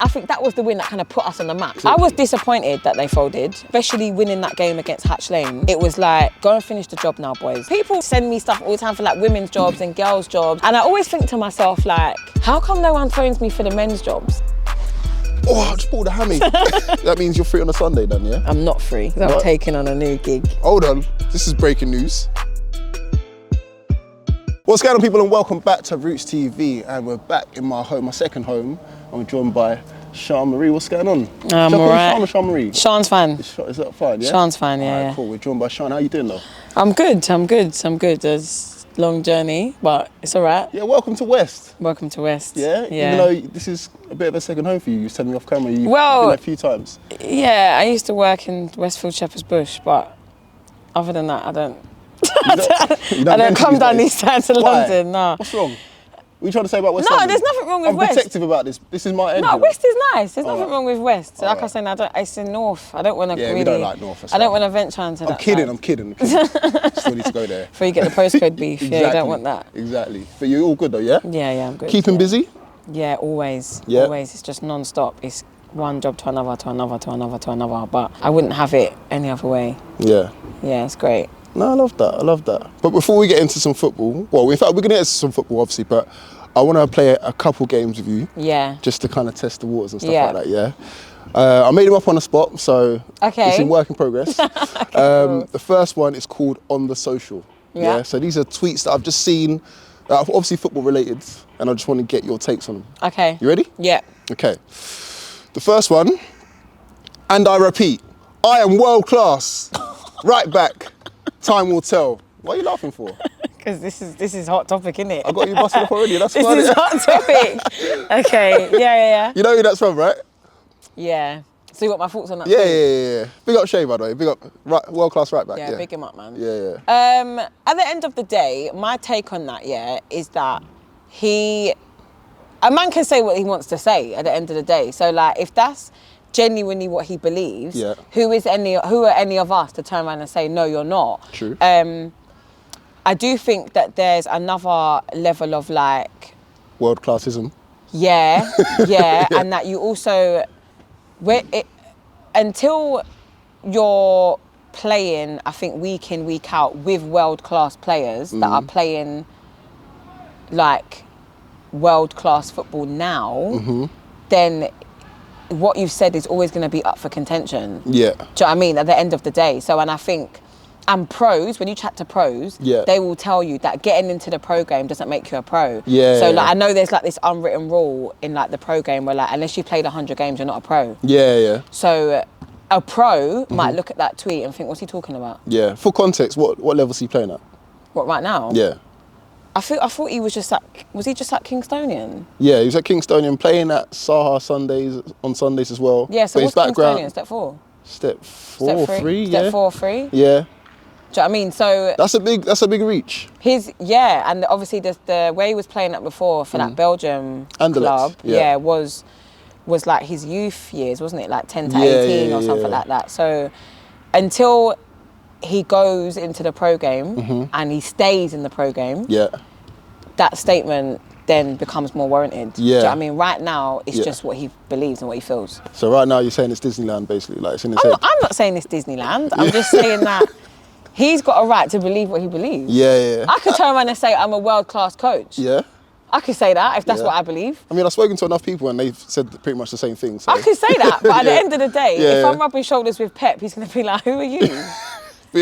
I think that was the win that kind of put us on the map. I was disappointed that they folded, especially winning that game against Hatch Lane. It was like, go and finish the job now, boys. People send me stuff all the time for like women's jobs and girls' jobs. And I always think to myself, like, how come no one phones me for the men's jobs? Oh, I just pulled a hammy. That means you're free on a Sunday then, yeah? I'm not free, because I'm taking on a new gig. Hold on, this is breaking news. What's going on, people, and welcome back to Rootz TV. And we're back in my home, my second home. I'm joined by Sian Marie. What's going on? I'm all right. Sian or Sian Marie? Sian's fine. Is that fine, yeah? Sian's fine, yeah. All right, yeah. cool. We're joined by Sian. How you doing, though? I'm good. It's a long journey, but it's all right. Yeah, welcome to West. Welcome to West. Yeah? Even though this is a bit of a second home for you. You was telling me off camera you've been there a few times. Yeah, I used to work in Westfield Shepherd's Bush, but other than that, I don't come down these sides of London, no. What's wrong? What are you trying to say about West No, London? there's nothing wrong with West. I'm protective about this. This is my end. No, West is nice. There's nothing wrong with West. All like right. I said, it's in North. I don't want to really... we don't like North. I don't want to venture into that. I'm kidding. Still need to go there. Before you get the postcode beef. Exactly. Yeah, you don't want that. Exactly. But you're all good though, yeah? Yeah, I'm good. Keeping busy? Yeah, always. Yeah. Always. It's just non-stop. It's one job to another, to another, to another, to another. But I wouldn't have it any other way. Yeah. Yeah, it's great. No, I love that. But before we get into some football, well, in fact, we're going to get into some football, obviously, but I want to play a couple games with you. Yeah. Just to kind of test the waters and stuff like that, yeah? I made them up on the spot, so it's in work in progress. Okay, cool. The first one is called On The Social. Yeah. So these are tweets that I've just seen, obviously football related, and I just want to get your takes on them. Okay. You ready? Yeah. Okay. The first one, and I repeat, I am world class. Right back. Time will tell. What are you laughing for? Because this is hot topic, isn't it? I got you busted up already. That's this funny. is hot topic. Okay. Yeah. You know who that's from, right? Yeah. So you got my thoughts on that? Yeah. Big up Shay, by the way. Big up world class right back. Yeah, big him up, man. Yeah. At the end of the day, my take on that, is that a man can say what he wants to say at the end of the day. So like, if that's genuinely what he believes, who are any of us to turn around and say, no, you're not? True. I do think that there's another level of like... world classism. Yeah, and that you also... until you're playing, I think, week in, week out with world-class players that are playing like world-class football now, then what you've said is always going to be up for contention. Yeah. Do you know what I mean? At the end of the day. So, and I think, and pros, when you chat to pros, they will tell you that getting into the pro game doesn't make you a pro. Yeah. So, like, I know there's like this unwritten rule in like the pro game where like, unless you played 100 games, you're not a pro. Yeah. So, a pro might look at that tweet and think, what's he talking about? Yeah. For context, what level is he playing at? What, right now? Yeah. I thought he was just at, was he just at Kingstonian? Yeah, he was at Kingstonian playing at Saha on Sundays as well. Yeah, so but what's Kingstonian, step 4? Step 3, yeah. Step 4, 3? Yeah. Do you know what I mean? So that's a big reach. And obviously the way he was playing at before for that Belgium club, was like his youth years, wasn't it? Like 10 to 18 or something like that. So until he goes into the pro game and he stays in the pro game, that statement then becomes more warranted. Do you know what I mean? Right now, it's just what he believes and what he feels. So right now, you're saying it's Disneyland, basically, like it's in his head. I'm not saying it's Disneyland. I'm just saying that he's got a right to believe what he believes. Yeah. I could turn around and say I'm a world-class coach. Yeah. I could say that if that's what I believe. I mean, I've spoken to enough people and they've said pretty much the same thing. So. I could say that, but at the end of the day, if I'm rubbing shoulders with Pep, he's going to be like, who are you?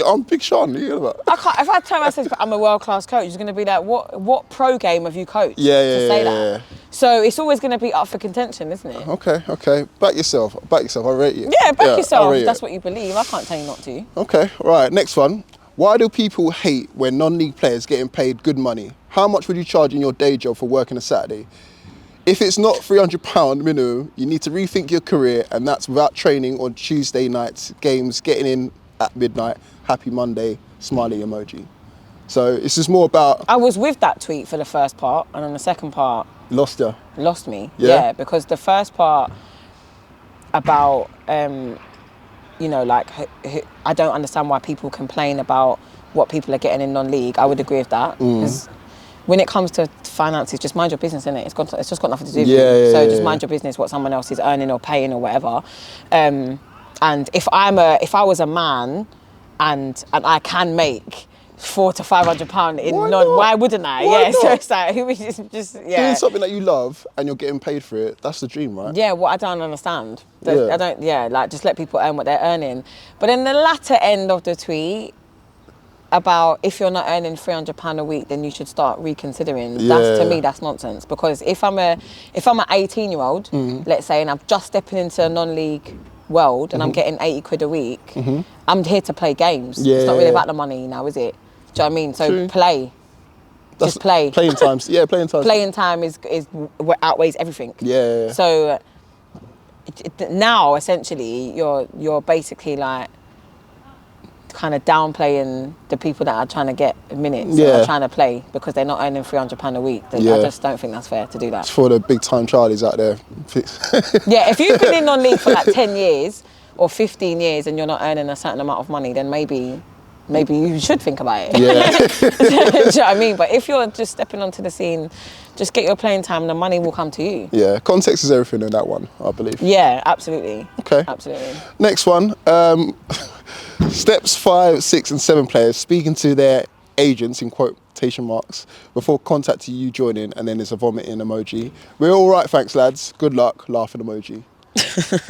I'm Big Sean, you know about? If I turn around and say I'm a world-class coach, he's going to be like, what pro game have you coached to say that? So it's always going to be up for contention, isn't it? Okay. Back yourself. I rate you. Yeah, back yourself. That's what you believe. I can't tell you not to. Okay, right. Next one. Why do people hate when non-league players getting paid good money? How much would you charge in your day job for working a Saturday? If it's not £300 minimum, you need to rethink your career, and that's without training on Tuesday nights, games, getting in at midnight, happy Monday, smiley emoji. So it's just more about... I was with that tweet for the first part, and on the second part... Lost you? Lost me, yeah, because the first part about, like, I don't understand why people complain about what people are getting in non-league. I would agree with that. when it comes to finances, just mind your business, innit? It's just got nothing to do with you. So just mind your business, what someone else is earning or paying or whatever. And if I was a man and I can make £400 to £500 why wouldn't I? Why So not? it's like just Doing something that you love and you're getting paid for it, that's the dream, right? Yeah, what I don't understand. Just let people earn what they're earning. But in the latter end of the tweet, about if you're not earning £300 a week, then you should start reconsidering. To me, that's nonsense. Because if I'm an 18-year-old, let's say, and I'm just stepping into a non-league world and I'm getting 80 quid a week, I'm here to play games. It's not really about the money now, is it? Do you know what I mean? So True. play. Just play. Playing times. Yeah, playing times. Playing time is what outweighs everything. Yeah. So now, essentially, you're basically like kind of downplaying the people that are trying to get minutes and are trying to play because they're not earning £300 a week. I just don't think that's fair to do that. It's for the big time Charlies out there. Yeah, if you've been in non-league for like 10 years or 15 years and you're not earning a certain amount of money, then maybe you should think about it. Yeah. Do you know what I mean? But if you're just stepping onto the scene, just get your playing time and the money will come to you. Yeah, context is everything in that one, I believe. Yeah, absolutely. Okay. Absolutely. Next one. Steps 5, 6 and 7 players speaking to their agents, in quotation marks, before contacting you joining, and then there's a vomiting emoji. We're all right, thanks lads. Good luck, laughing emoji.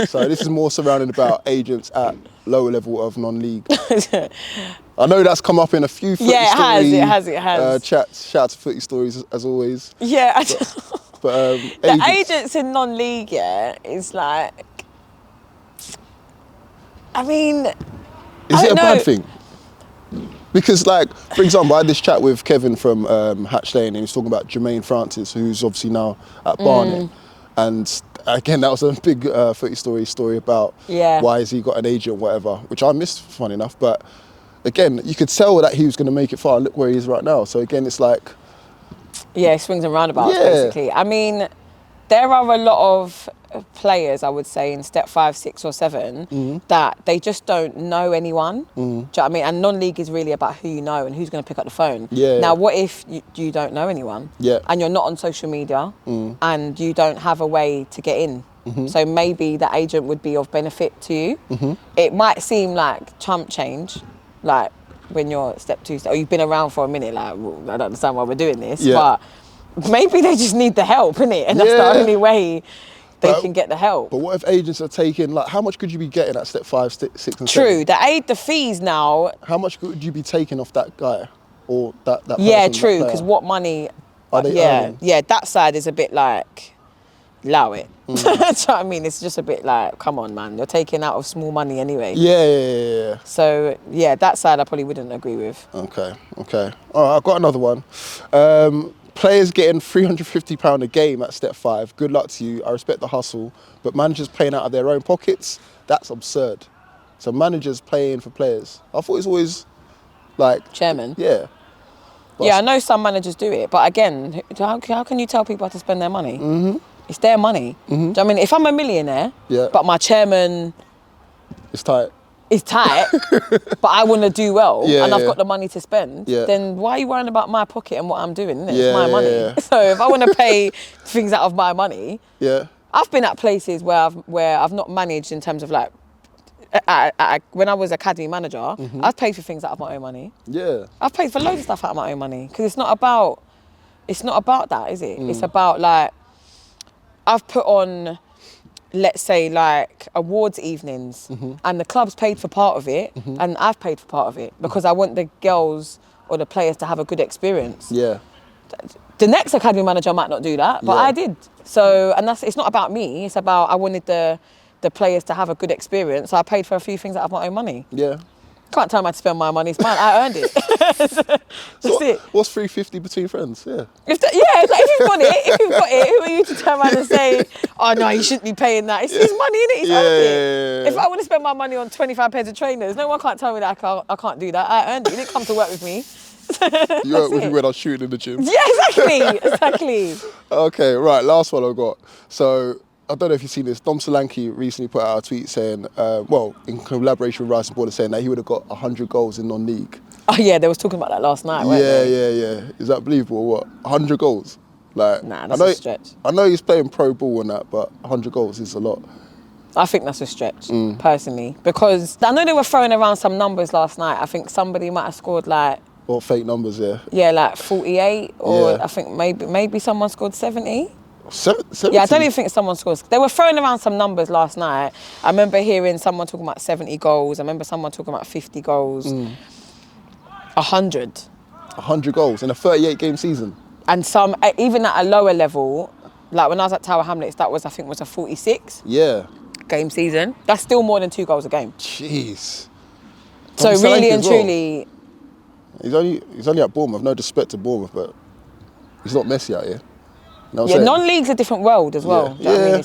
So this is more surrounding about agents at lower level of non-league. I know that's come up in a few footy stories. It has. Chats. Shout out to footy stories as always. Yeah. But the agents in non-league, is like, I mean, is it a bad thing? Because, like, for example, I had this chat with Kevin from Hatch Lane, and he was talking about Jermaine Francis, who's obviously now at Barnet. And again, that was a big footy story about why has he got an agent, whatever, which I missed, funny enough. But again, you could tell that he was going to make it far. Look where he is right now. So again, it's like, swings and roundabouts, basically. I mean, there are a lot of players, I would say, in step 5, 6 or 7 that they just don't know anyone. Do you know what I mean? And non-league is really about who you know and who's going to pick up the phone. Now, what if you don't know anyone and you're not on social media and you don't have a way to get in? So maybe the agent would be of benefit to you. It might seem like chump change, like when you're step 2, or you've been around for a minute, like, well, I don't understand why we're doing this, but maybe they just need the help, innit? And that's the only way they can get the help. But what if agents are taking, like, how much could you be getting at step 5, 6 and 7? True, the fees now. How much could you be taking off that guy or that person? Yeah, true, because what money are they earning? Yeah, that side is a bit like, allow it. Do you know what I mean? It's just a bit like, come on, man, you're taking out of small money anyway. Yeah. So, that side I probably wouldn't agree with. Okay. All right, I've got another one. Players getting £350 a game at step 5. Good luck to you. I respect the hustle, but managers paying out of their own pockets, that's absurd. So managers paying for players. I thought it's always like... Chairman? Yeah. But I know some managers do it, but again, how can you tell people how to spend their money? It's their money. Do you know what I mean? If I'm a millionaire, but my chairman... It's tight. It's tight, but I want to do well and I've got the money to spend, then why are you worrying about my pocket and what I'm doing? It's my money. So if I want to pay things out of my money, I've been at places where I've not managed in terms of like, when I was academy manager, I've paid for things out of my own money. I've paid for loads of stuff out of my own money because it's not about that, is it? It's about like, I've put on, let's say, like awards evenings and the club's paid for part of it and I've paid for part of it because I want the girls or the players to have a good experience. The next academy manager might not do that, but I did. So, and it's not about me, it's about I wanted the players to have a good experience, so I paid for a few things out of my own money. Can't tell me to spend my money, it's mine, I earned it. That's it. What's $350 between friends? If you've got it, who are you to turn around and say, oh no, you shouldn't be paying that? It's his money, innit? He's earned it. If I want to spend my money on 25 pairs of trainers, no one can't tell me that I can't do that. I earned it. You didn't come to work with me. You weren't with me when I was shooting in the gym. Yeah, exactly. Okay, right, last one I've got. So, I don't know if you've seen this. Dom Solanke recently put out a tweet saying, in collaboration with Rice and Border, saying that he would have got 100 goals in non-league. Oh yeah, they was talking about that last night, weren't they? Yeah. Is that believable? What, 100 goals? Like, nah, that's a stretch. I know he's playing pro ball and that, but 100 goals is a lot. I think that's a stretch, personally, because I know they were throwing around some numbers last night. I think somebody might have scored like... Or fake numbers, yeah. Yeah, like 48, or I think maybe someone scored 70. 70? Yeah, I don't even think someone scored. They were throwing around some numbers last night. I remember hearing someone talking about 70 goals. I remember someone talking about 50 goals. 100. 100 goals in a 38-game season. And some, even at a lower level, like when I was at Tower Hamlets, that was, I think, was a 46 game season. That's still more than 2 goals a game. Jeez. So really and truly... He's only at Bournemouth. No disrespect to Bournemouth, but he's not Messi out here. You know what I'm saying? Non-league's a different world as well. Do you know what I mean?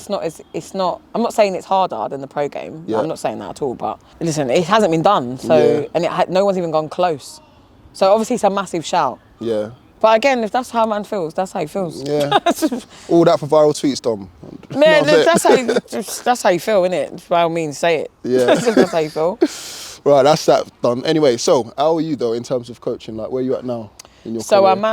It's not. I'm not saying it's harder than the pro game. Yeah. I'm not saying that at all. But listen, it hasn't been done. So and no one's even gone close. So obviously it's a massive shout. Yeah. But again, if that's how a man feels, that's how he feels. Yeah. All that for viral tweets, Dom. Yeah, that's how you feel, innit? By all means, say it. Yeah. That's how you feel. Right, that's that done. Anyway, so how are you though in terms of coaching? Like, where are you at now in your career? I'm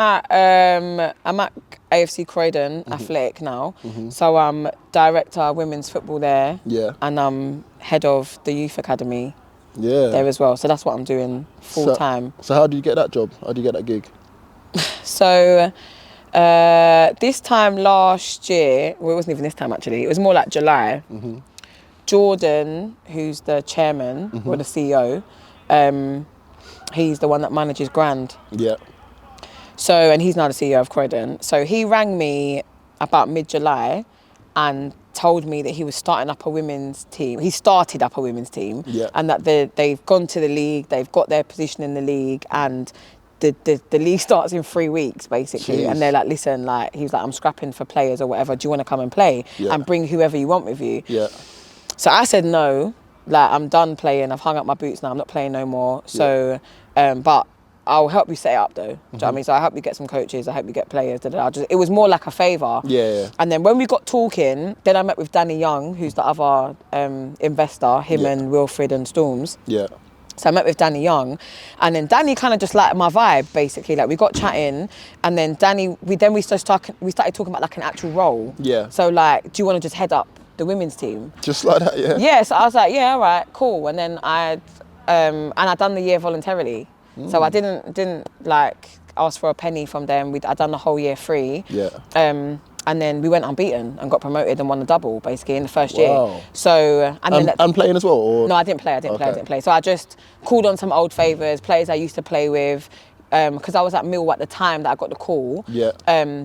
at AFC Croydon Athletic now. So I'm director of women's football there. Yeah. And I'm head of the youth academy. Yeah. There as well. So that's what I'm doing full time. So how do you get that job? How do you get that gig? So this time last year, well, it wasn't even this time actually. It was more like July. Jordan, who's the chairman or the CEO, he's the one that manages Grand. Yeah. So, and he's now the CEO of Croydon. So he rang me about mid-July and told me that he was starting up a women's team. He started up a women's team, and that they've gone to the league, they've got their position in the league, and the league starts in 3 weeks basically. Jeez. And they're like, listen, like, he was like, I'm scrapping for players or whatever. Do you want to come and play and bring whoever you want with you? Yeah. So I said no, like, I'm done playing. I've hung up my boots now. I'm not playing no more. So, but I'll help you set it up though. Do you know what I mean? So I help you get some coaches. I help you get players. It was more like a favour. Yeah. And then when we got talking, then I met with Danny Young, who's the other investor, him and Wilfred and Storms. Yeah. So I met with Danny Young, and then Danny kind of just liked my vibe, basically. Like, we got chatting, and then we started talking about like an actual role. Yeah. So like, do you want to just head up the women's team? Just like that, yeah. Yeah. So I was like, yeah, all right, cool. And then I'd done the year voluntarily, so I didn't like ask for a penny from them. I'd done the whole year free. Yeah. And then we went unbeaten and got promoted and won the double basically in the first year. So and playing as well? Or? No, I didn't play. So I just called on some old favours, players I used to play with. Because I was at Mill at the time that I got the call. Yeah.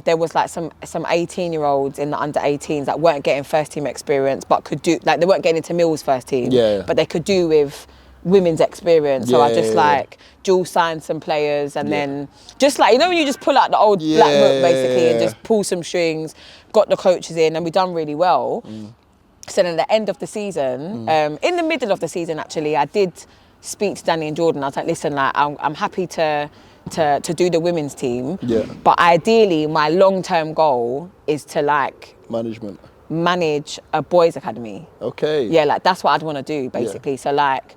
There was like some 18-year-olds in the under 18s that weren't getting first team experience, but could do, like, they weren't getting into Mill's first team. Yeah. But they could do with women's experience. So I just dual signed some players, and then just like, you know when you just pull out the old black book basically and just pull some strings, got the coaches in, and we done really well. So then at the end of the season, in the middle of the season actually, I did speak to Danny and Jordan. I was like, listen, like, I'm happy to do the women's team. Yeah. But ideally my long-term goal is to like manage a boys academy. Okay. Yeah, like that's what I'd want to do basically. Yeah. So like,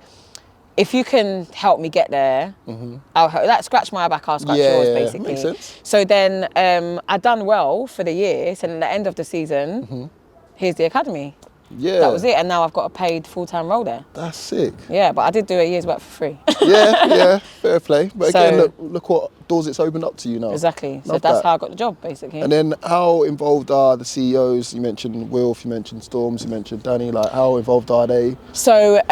if you can help me get there, I'll help, like, scratch my back, I'll scratch yours basically. Makes sense. So then I'd done well for the year. So at the end of the season, here's the academy. Yeah. That was it, and now I've got a paid full-time role there. That's sick. Yeah, but I did do a year's work for free. yeah, fair play. But again, look what doors it's opened up to you now. Exactly. So that's how I got the job, basically. And then how involved are the CEOs? You mentioned Wilf, you mentioned Storms, you mentioned Danny. Like, how involved are they? So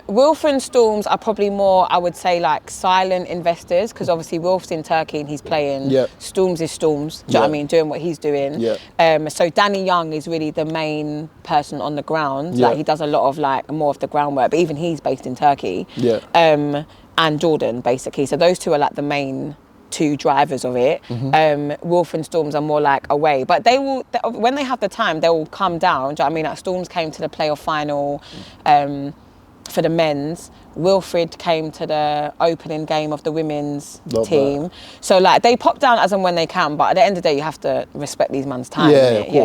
Wilf and Storms are probably more, I would say, like silent investors, because obviously Wilf's in Turkey and he's playing. Yeah. Storms is Storms. Do you know what I mean? Doing what he's doing. Yeah. So Danny Young is really the main person on the ground. Like, he does a lot of like more of the groundwork, but even he's based in Turkey. Yeah. And Jordan, basically. So those two are like the main two drivers of it. Wolf and Storms are more like away, but they will, when they have the time, they will come down. Do you know what I mean? Like, Storms came to the playoff final for the men's. Wilfred came to the opening game of the women's team. So like, they pop down as and when they can, but at the end of the day, you have to respect these man's time.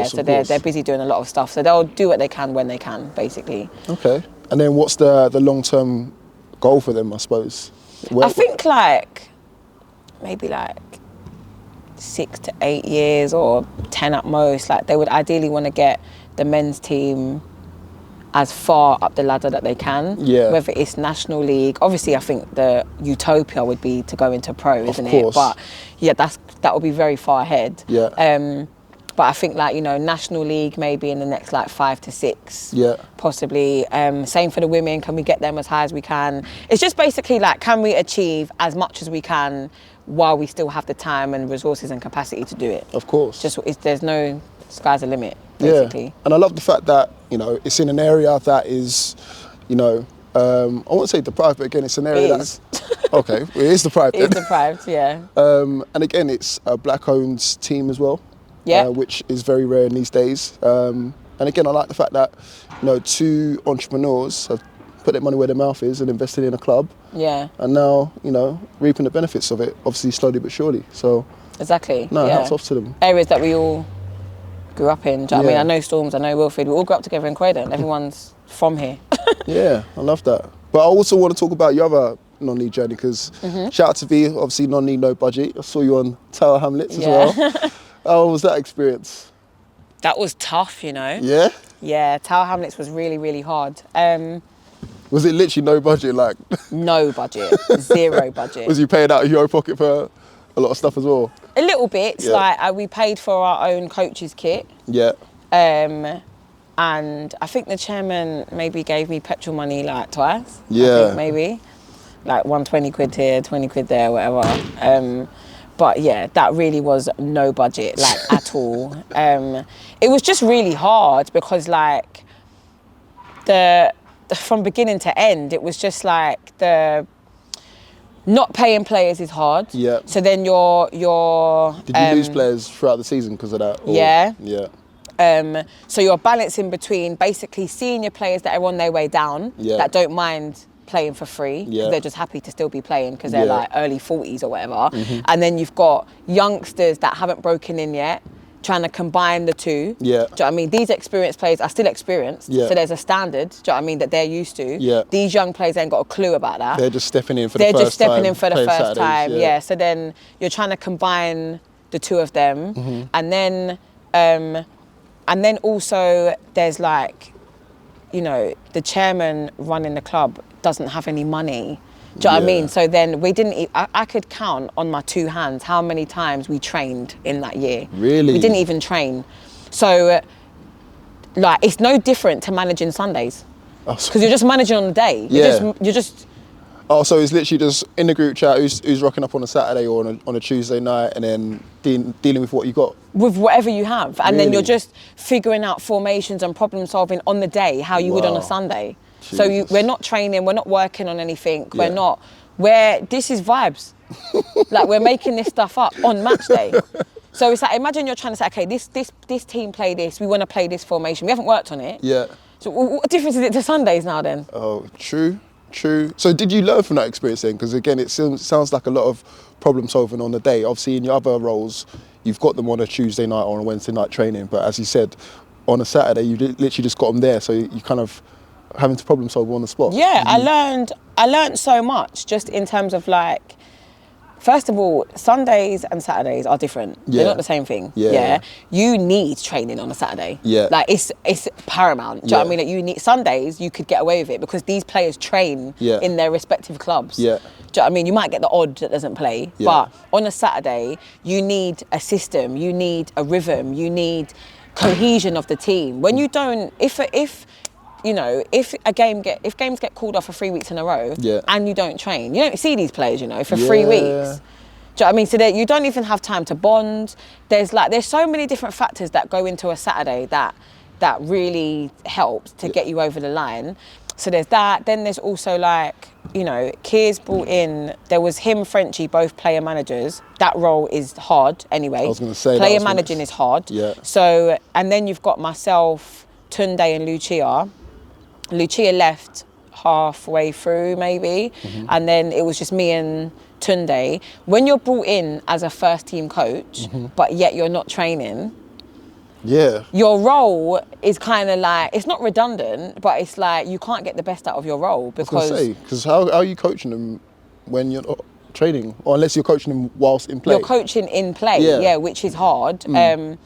So they're busy doing a lot of stuff, so they'll do what they can when they can, basically. Okay. And then what's the long-term goal for them, I suppose? I think like maybe like 6 to 8 years or 10 at most. Like they would ideally want to get the men's team as far up the ladder that they can. Yeah. Whether it's National League, obviously I think the utopia would be to go into pro, isn't it? But yeah, that would be very far ahead. Yeah. But I think like, you know, National League maybe in the next like 5 to 6. Yeah. Possibly. Same for the women. Can we get them as high as we can? It's just basically like, can we achieve as much as we can while we still have the time and resources and capacity to do it? Of course. There's no sky's the limit, basically. Yeah. And I love the fact that, you know, it's in an area that is, you know, I won't say deprived, but again, it's an area that's... Okay, it is deprived. It is deprived, yeah. And again, it's a black-owned team as well. Yeah. Which is very rare in these days. And again, I like the fact that, you know, 2 entrepreneurs have put their money where their mouth is and invested in a club. Yeah. And now, you know, reaping the benefits of it, obviously slowly but surely. So exactly. No, hats off to them. Areas that we all grew up in. Do you know what I mean? I know Storms, I know Wilfred. We all grew up together in Croydon. Everyone's from here. Yeah, I love that. But I also want to talk about your other non-league journey because shout out to V, obviously non-league, no budget. I saw you on Tower Hamlets as well. How was that experience? That was tough, you know. Yeah? Yeah, Tower Hamlets was really, really hard. Was it literally no budget? Like no budget, 0 budget. Was you paying out of your own pocket for a lot of stuff as well? A little bit. Yeah. Like we paid for our own coach's kit. Yeah. And I think the chairman maybe gave me petrol money like twice. Yeah. I think maybe. Like 120 quid here, 20 quid there, whatever. But yeah, that really was no budget, like at all. It was just really hard because like from beginning to end, it was just like the not paying players is hard. Yeah. So then you're Did you lose players throughout the season because of that? Or? Yeah. Yeah. So you're balancing between basically senior players that are on their way down, that don't mind playing for free, because they're just happy to still be playing because they're like early 40s or whatever. And then you've got youngsters that haven't broken in yet, trying to combine the two. Yeah. Do you know what I mean? These experienced players are still experienced, so there's a standard, do you know what I mean, that they're used to. Yeah. These young players ain't got a clue about that. They're just stepping in for the first time. They're just stepping in for the first time, yeah. So then you're trying to combine the two of them. And then also there's like, you know, the chairman running the club doesn't have any money. Do you know what I mean? So then we didn't, I could count on my 2 hands how many times we trained in that year. Really? We didn't even train. So like, it's no different to managing Sundays. Because you're just managing on the day. You're just. Oh, so it's literally just in the group chat, who's rocking up on a Saturday or on a Tuesday night, and then dealing with what you got? With whatever you have. And then you're just figuring out formations and problem solving on the day, how you would on a Sunday. Jesus. So we're not training, we're not working on anything, this is vibes. Like we're making this stuff up on match day. So it's like, imagine you're trying to say, okay, this team play this, we want to play this formation. We haven't worked on it. Yeah. So what difference is it to Sundays now then? Oh, true. So did you learn from that experience then? Because again, it sounds like a lot of problem solving on the day. Obviously in your other roles, you've got them on a Tuesday night or on a Wednesday night training. But as you said, on a Saturday, you literally just got them there. So you kind of having to problem solve on the spot. Yeah, I learned so much just in terms of like, first of all, Sundays and Saturdays are different. They're not the same thing. Yeah. You need training on a Saturday. Yeah. Like it's paramount. Do you know what I mean? Like you need Sundays, you could get away with it because these players train in their respective clubs. Yeah. Do you know what I mean? You might get the odd that doesn't play, but on a Saturday, you need a system, you need a rhythm, you need cohesion of the team. When you don't, if games get called off for 3 weeks in a row and you don't train, you don't see these players, for 3 weeks. Do you know what I mean? So that you don't even have time to bond. There's so many different factors that go into a Saturday that really helps to get you over the line. So there's that. Then there's also Keir's brought in, there was him, Frenchie, both player managers. That role is hard anyway. I was going to say player managing is hard. Yeah. So, and then you've got myself, Tunde and Lucia. Lucia left halfway through maybe, and then it was just me and Tunde. When you're brought in as a first team coach, but yet you're not training, your role is kind of like, it's not redundant, but it's like you can't get the best out of your role because how are you coaching them when you're not training, or unless you're coaching them whilst in play. You're coaching in play, yeah, which is hard. And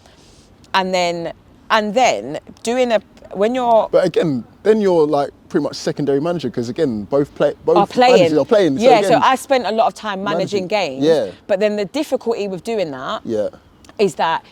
then doing when you're. But again, then you're like pretty much secondary manager, because again, both are playing. managers are playing. Yeah, so I spent a lot of time managing games. Yeah. But then the difficulty with doing that is that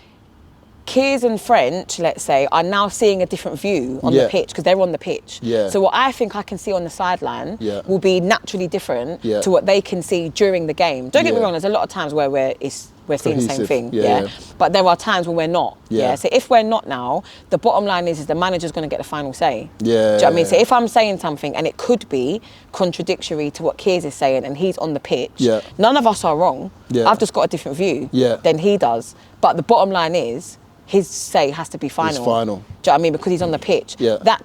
Kears and French, let's say, are now seeing a different view on the pitch, because they're on the pitch. Yeah. So what I think I can see on the sideline will be naturally different to what they can see during the game. Don't get me wrong, there's a lot of times where we're seeing the same thing. Yeah. But there are times when we're not. Yeah. So if we're not now, the bottom line is the manager's going to get the final say. Yeah. Do you know what I mean? So if I'm saying something and it could be contradictory to what Kears is saying and he's on the pitch, none of us are wrong. Yeah. I've just got a different view than he does. But the bottom line is, his say has to be final. It's final. Do you know what I mean? Because he's on the pitch. Yeah. That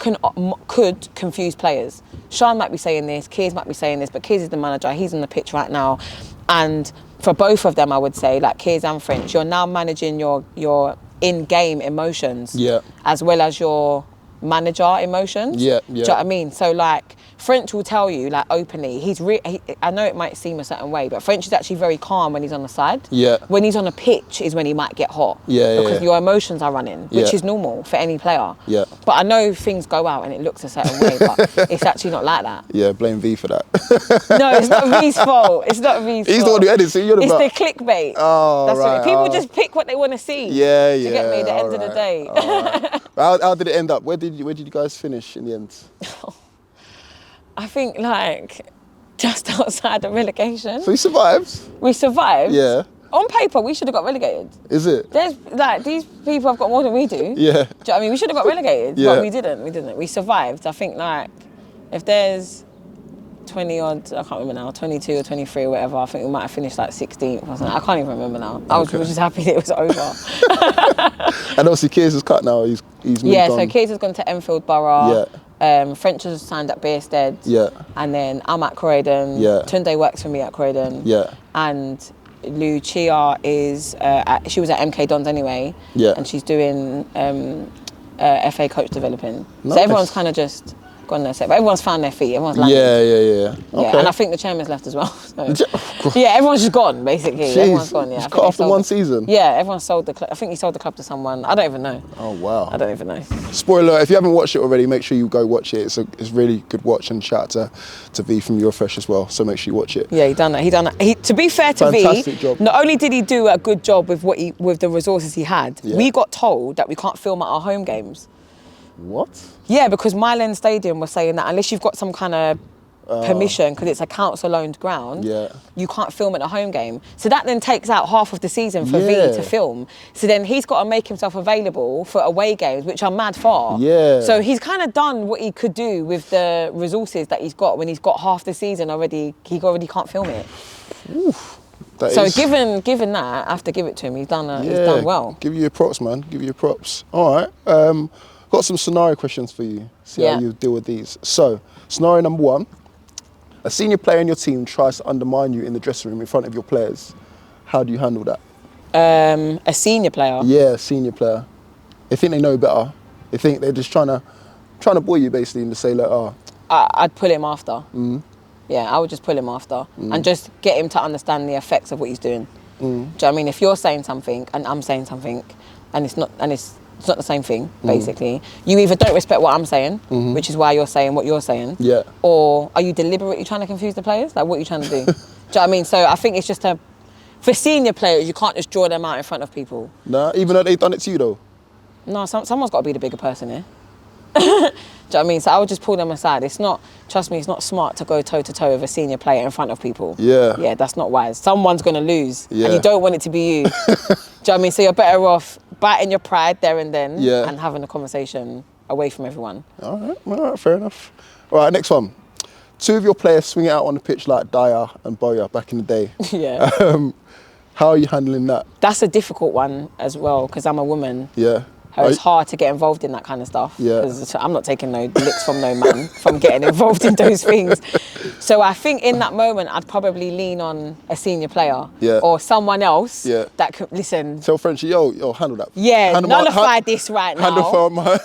could confuse players. Sian might be saying this, Kears might be saying this, but Kears is the manager, he's on the pitch right now. And for both of them, I would say, like Kears and French, you're now managing your in-game emotions as well as your manager emotions. Yeah, Do you know what I mean? So like, French will tell you, like, openly, I know it might seem a certain way, but French is actually very calm when he's on the side. Yeah. When he's on a pitch is when he might get hot. Yeah, because your emotions are running, which is normal for any player. Yeah. But I know things go out and it looks a certain way, but it's actually not like that. Yeah, blame V for that. No, it's not V's fault. It's not V's fault. He's the one who edits it. It's the clickbait. Oh, that's right. What people just pick what they want to see. Yeah, yeah. To get me at the end of the day. How did it end up? Where did you guys finish in the end? I think like just outside of relegation. So you survived? We survived? Yeah. On paper, we should have got relegated. Is it? There's like, these people have got more than we do. Yeah. Do you know what I mean? We should have got relegated, Yeah. but we didn't. We survived. I think like, if there's 20 odd, I can't remember now, 22 or 23 or whatever, I think we might have finished like 16th or something. I can't even remember now. I was just happy that it was over. And obviously Kears is cut now, he's moved on. So Kears has gone to Enfield Borough. Yeah. French has signed at Beerstead. Yeah. And then I'm at Croydon. Yeah. Tunde works for me at Croydon. Yeah. And Lucia is, she was at MK Dons anyway. Yeah. And she's doing FA coach developing. Nice. So everyone's kind of just gone there. But everyone's found their feet. Everyone's landed. Yeah. Okay. And I think the chairman's left as well. So. Yeah, everyone's just gone, basically. Jeez. Everyone's gone, yeah. Cut after one season? Yeah, everyone sold the club. I think he sold the club to someone. I don't even know. Oh, wow. I don't even know. Spoiler, if you haven't watched it already, make sure you go watch it. It's really good watch, and shout out to V from Eurofresh as well, so make sure you watch it. Yeah, he done that. To be fair to Fantastic V, job. not only did he do a good job with the resources he had, we got told that we can't film at our home games. What? Yeah, because Myland Stadium was saying that unless you've got some kind of permission, because it's a council-owned ground, you can't film at a home game. So that then takes out half of the season for V to film. So then he's got to make himself available for away games, which are mad far. Yeah. So he's kind of done what he could do with the resources that he's got when he's got half the season already. He already can't film it. Oof. Given that, I have to give it to him. He's done well. Give you your props, man. Give you your props. All right. Got some scenario questions for you. See how you deal with these. So, scenario number 1. A senior player in your team tries to undermine you in the dressing room in front of your players. How do you handle that? A senior player? Yeah, a senior player. They think they know better. They think they're just trying to bully you, basically, and to say, like, oh. I'd pull him after. Yeah, I would just pull him after and just get him to understand the effects of what he's doing. Do you know what I mean? If you're saying something and I'm saying something and it's not the same thing, basically. You either don't respect what I'm saying, which is why you're saying what you're saying, or are you deliberately trying to confuse the players? Like, what are you trying to do? Do you know what I mean? So I think it's just for senior players, you can't just draw them out in front of people. Nah, even though they've done it to you, though? No, someone's got to be the bigger person here. Do you know what I mean? So I would just pull them aside. Trust me, it's not smart to go toe-to-toe with a senior player in front of people. Yeah. Yeah, that's not wise. Someone's going to lose, and you don't want it to be you. Do you know what I mean? So you're better off biting your pride there and then and having a conversation away from everyone. All right, fair enough. All right, next one. 2 of your players swing it out on the pitch like Dyer and Boya back in the day. Yeah. How are you handling that? That's a difficult one as well, because I'm a woman. Yeah. It's hard to get involved in that kind of stuff. Yeah. Because I'm not taking no licks from no man from getting involved in those things. So I think in that moment, I'd probably lean on a senior player or someone else that could listen. Tell Frenchie, yo, handle that. Yeah, nullify this right now. Handle my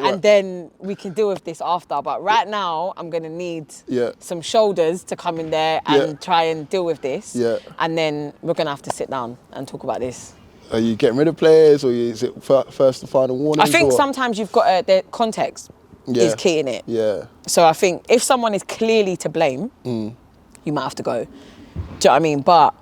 and then we can deal with this after. But right now, I'm going to need some shoulders to come in there and try and deal with this. Yeah. And then we're going to have to sit down and talk about this. Are you getting rid of players, or is it first and final warning? I think sometimes you've got the context is key in it. Yeah. So I think if someone is clearly to blame, you might have to go. Do you know what I mean? But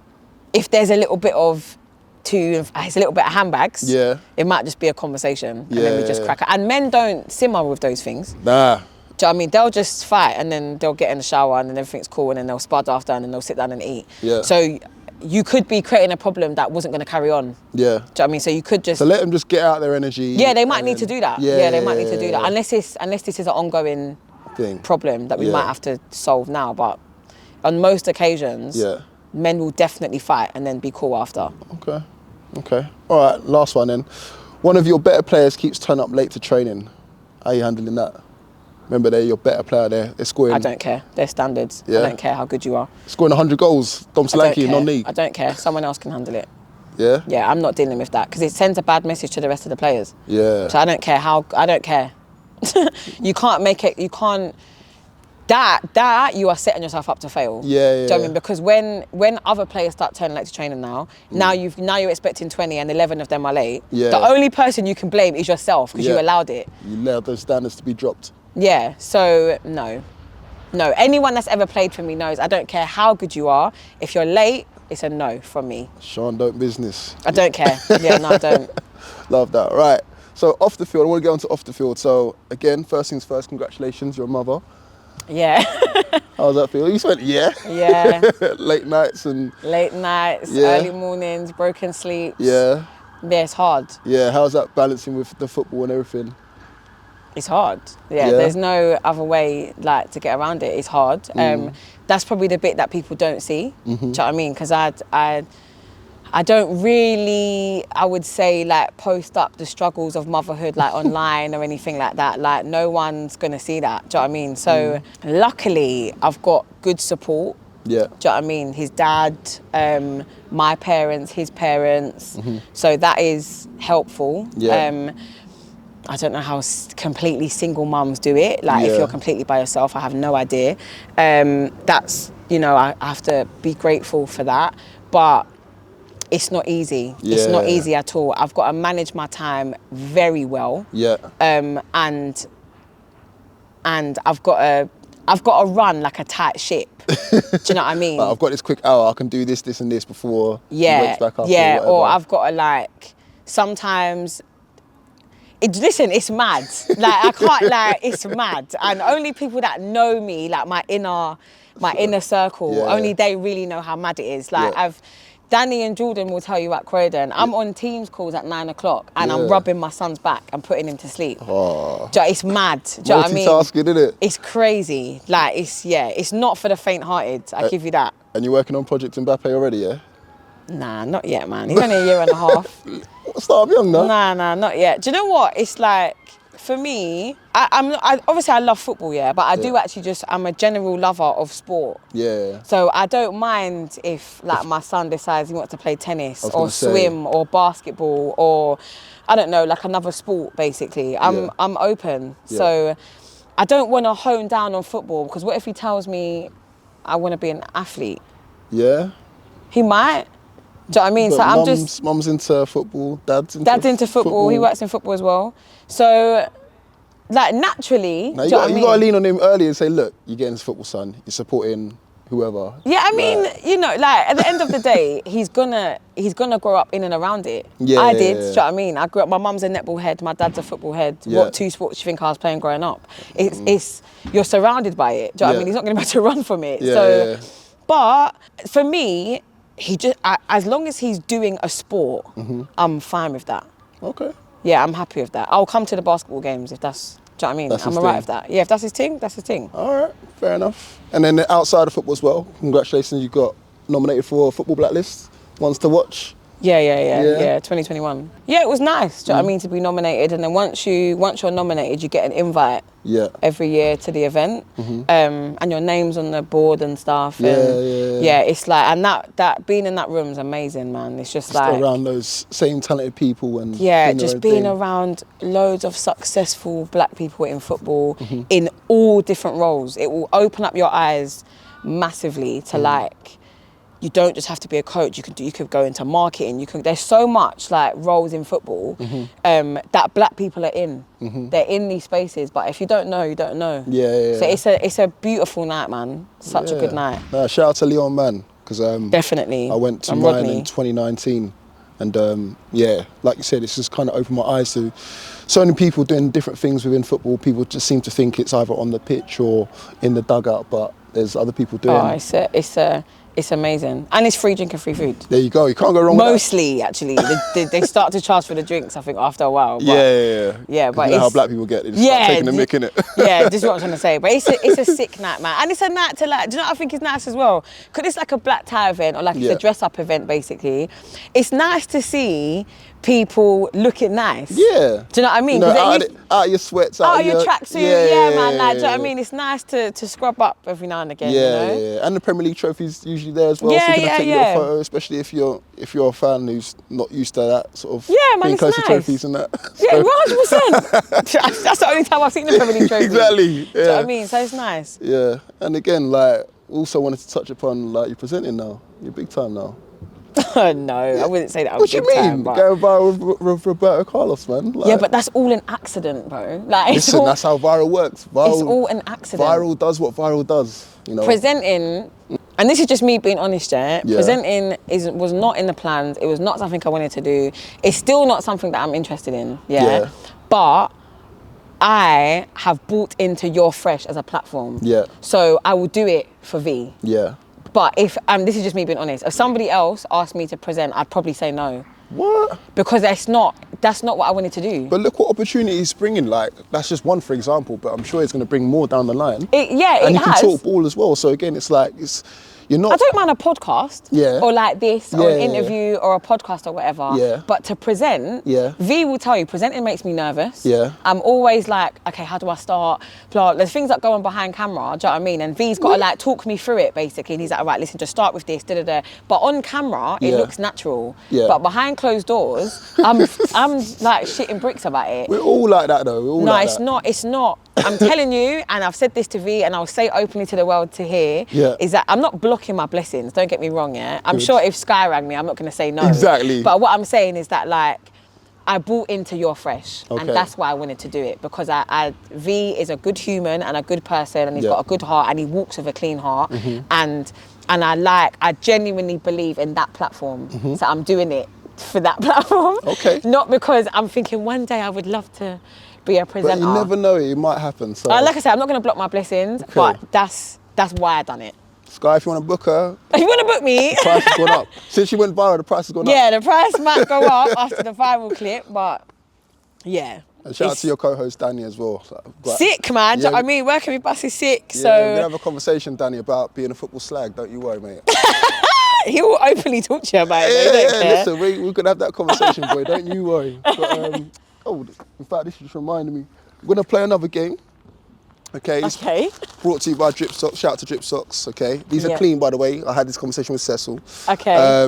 if there's a little bit of handbags, it might just be a conversation, and then we just crack it. And men don't simmer with those things. Nah. Do you know what I mean? They'll just fight, and then they'll get in the shower, and then everything's cool, and then they'll spud after, and then they'll sit down and eat. Yeah. So you could be creating a problem that wasn't going to carry on. Yeah. Do you know what I mean? So you could just... So let them just get out their energy. Yeah, they might need to do that. Yeah, they might need to do that. Unless this is an ongoing problem that we might have to solve now. But on most occasions, men will definitely fight and then be cool after. Okay. All right, last one then. One of your better players keeps turning up late to training. How are you handling that? Remember, they're your better player. They're scoring... I don't care. They're standards. I don't care how good you are. Scoring 100 goals, Dom Solanke, non-league. I don't care. Someone else can handle it. Yeah? Yeah, I'm not dealing with that because it sends a bad message to the rest of the players. Yeah. So I don't care how... I don't care. You can't make it... You can't... That you are setting yourself up to fail. Yeah. Do you know what I mean? Because when other players start turning late to training now you're expecting 20 and 11 of them are late. Yeah. The only person you can blame is yourself because you allowed it. You allowed those standards to be dropped. Yeah, so no. Anyone that's ever played for me knows I don't care how good you are. If you're late, it's a no from me. Sean, don't business. I don't care. Yeah, no, I don't. Love that. Right. So off the field, I want to get on to off the field. So again, first things first, congratulations, you're a mother. Yeah. How does that feel? You went, yeah. Late nights, early mornings, broken sleeps. Yeah, it's hard. Yeah, how's that balancing with the football and everything? It's hard. Yeah, there's no other way to get around it. It's hard. That's probably the bit that people don't see. Do you know what I mean? Because I don't really, I would say, post up the struggles of motherhood online or anything like that. No one's gonna see that. Do you know what I mean? So luckily, I've got good support. Yeah. Do you know what I mean? His dad, my parents, his parents. So that is helpful. Yeah. I don't know how completely single mums do it. If you're completely by yourself, I have no idea. That's, I have to be grateful for that. But it's not easy. Yeah. It's not easy at all. I've got to manage my time very well. Yeah. And I've got to run like a tight ship. Do you know what I mean? I've got this quick hour. I can do this, this, and this before. Yeah. He wakes back up. Yeah. Or I've got to sometimes. Listen, it's mad. I can't it's mad. And only people that know me, my inner circle, only they really know how mad it is. Danny and Jordan will tell you at Croydon, I'm on Teams calls at 9 o'clock and I'm rubbing my son's back and putting him to sleep. Oh. It's mad. Do you know what I mean? Multitasking, isn't it? It's crazy. It's not for the faint-hearted, I give you that. And you're working on Project Mbappe already, yeah? Nah, not yet, man. He's only a year and a half. Start young, no? Nah, not yet. Do you know what? It's for me, obviously I love football, but I do actually I'm a general lover of sport. Yeah. So I don't mind if my son decides he wants to play tennis or swim or basketball or, I don't know, another sport basically. I'm open. Yeah. So I don't want to hone down on football because what if he tells me I want to be an athlete? Yeah. He might. Do you know what I mean? But so mum's into football, dad's into football. He works in football as well. So, naturally, now you got to lean on him early and say, look, you're getting this football, son. You're supporting whoever. Yeah, I mean, at the end of the day, he's gonna grow up in and around it. Yeah, I did. Yeah. Do you know what I mean? I grew up. My mum's a netball head. My dad's a football head. Yeah. What two sports do you think I was playing growing up? It's you're surrounded by it. Do you know what I mean? He's not gonna be able to run from it. Yeah, but for me. As long as he's doing a sport, I'm fine with that. Okay. Yeah, I'm happy with that. I'll come to the basketball games if that's, do you know what I mean? I'm alright with that. Yeah, if that's his thing, that's his thing. All right, fair enough. And then outside of football as well, congratulations, you got nominated for Football Blacklist, ones to watch. Yeah, 2021. Yeah, it was nice, do you know what I mean, to be nominated. And then once you're nominated, you get an invite every year to the event. And your name's on the board and stuff. Yeah, it's like, and that being in that room is amazing, man. It's just like around those same talented people and just being around loads of successful black people in football in all different roles. It will open up your eyes massively to like, you don't just have to be a coach. You could go into marketing. There's so much like roles in football that black people are in. They're in these spaces, but if you don't know, you don't know. So it's a beautiful night, man. Such a good night. Shout out to Leon Man, because definitely I went to mine in 2019, and like you said, it's just kind of opened my eyes to so many people doing different things within football. People just seem to think it's either on the pitch or in the dugout, but there's other people doing. It's amazing. And it's free drink and free food. There you go. You can't go wrong Mostly, with that. Actually. They start to charge for the drinks, I think, after a while. But yeah, but you know how black people get. They just start taking the mick, innit? Yeah, this is what I'm trying to say. But it's a sick night, man. And it's a night to like, do you know what I think is nice as well? Because it's like a black tie event, or like it's a dress-up event, basically. It's nice to see people looking nice. Yeah. Do you know what I mean? Out your sweats, out your tracksuit, man. Like, do you know what I mean? It's nice to scrub up every now and again. Yeah. And the Premier League trophy's usually there as well. So you're gonna take your photo, especially if you're a fan who's not used to that sort of being close to trophies and that. Yeah, 100%. That's the only time I've seen the Premier League trophy. Exactly. Do you know what I mean? So it's nice. Yeah. And again, like, also wanted to touch upon, like, you're presenting now. You're big time now. No, I wouldn't say that. What do you mean? Going viral with Roberto Carlos, man. Like, yeah, but that's all an accident, bro. Like, listen, that's how viral works. It's all an accident. Viral does what viral does. You know. Presenting, and this is just me being honest, presenting was not in the plans. It was not something I wanted to do. It's still not something that I'm interested in. Yeah. But I have bought into You're Fresh as a platform. Yeah. So I will do it for V. Yeah. But if, this is just me being honest, if somebody else asked me to present, I'd probably say no. What? Because that's not what I wanted to do. But look what opportunity he's bringing. Like, that's just one, for example, but I'm sure he's going to bring more down the line. And you can talk ball as well. So again, it's like, you're not... I don't mind a podcast, or like this, or an interview, or a podcast or whatever. Yeah. But to present, V will tell you, presenting makes me nervous. Yeah. I'm always like, okay, how do I start? Blah. There's things that go on behind camera, do you know what I mean? And V's got to like talk me through it, basically. And he's like, all right, listen, just start with this, da-da-da. But on camera, it looks natural. Yeah. But behind closed doors, I'm like shitting bricks about it. We're all like that though. It's not. I'm telling you, and I've said this to V, and I'll say openly to the world to hear, is that I'm not blocking my blessings, don't get me wrong, I'm sure if Sky rang me, I'm not going to say no. Exactly. But what I'm saying is that, like, I bought into You're Fresh, and that's why I wanted to do it, because V is a good human and a good person, and he's got a good heart, and he walks with a clean heart, and I genuinely believe in that platform, so I'm doing it for that platform. Okay. Not because I'm thinking one day I would love to be a presenter. But you never know, it might happen. So. Like I said, I'm not going to block my blessings, but that's why I done it. Sky, if you want to book her. If you want to book me. The price has gone up. Since she went viral, the price has gone up. Yeah, the price might go up after the viral clip, but yeah. And shout out to your co-host, Danny, as well. Sick, man. Yeah, I mean, working with Bus is sick, so... Yeah, we're going to have a conversation, Danny, about being a football slag. Don't you worry, mate. He will openly talk to you about it. Listen, we're going to have that conversation, boy. Don't you worry. But, in fact, this just reminded me. We're going to play another game. Okay. Brought to you by Drip Socks. Shout out to Drip Socks. Okay. These are clean, by the way. I had this conversation with Cecil. Okay.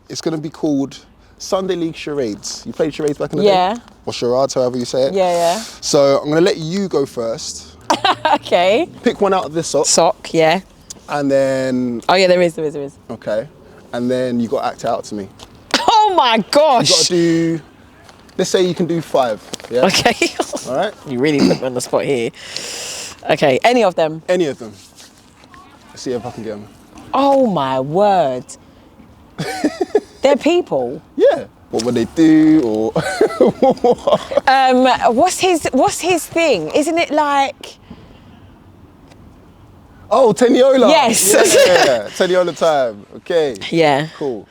It's going to be called Sunday League Charades. You played charades back in the day? Or charades, however you say it. Yeah. So I'm going to let you go first. Okay. Pick one out of this sock. Sock, yeah. And then... Oh, yeah, there is. Okay. And then you got to act out to me. Oh, my gosh. You got to do... Let's say you can do 5. Yeah. Okay. All right. You really put me on the spot here. Okay. Any of them? Any of them. Let's see if I can get them. Oh my word. They're people. Yeah. What would they do, or? What's his thing? Isn't it like? Oh, Teniola. Yes. Yeah. Teniola time. Okay. Yeah. Cool.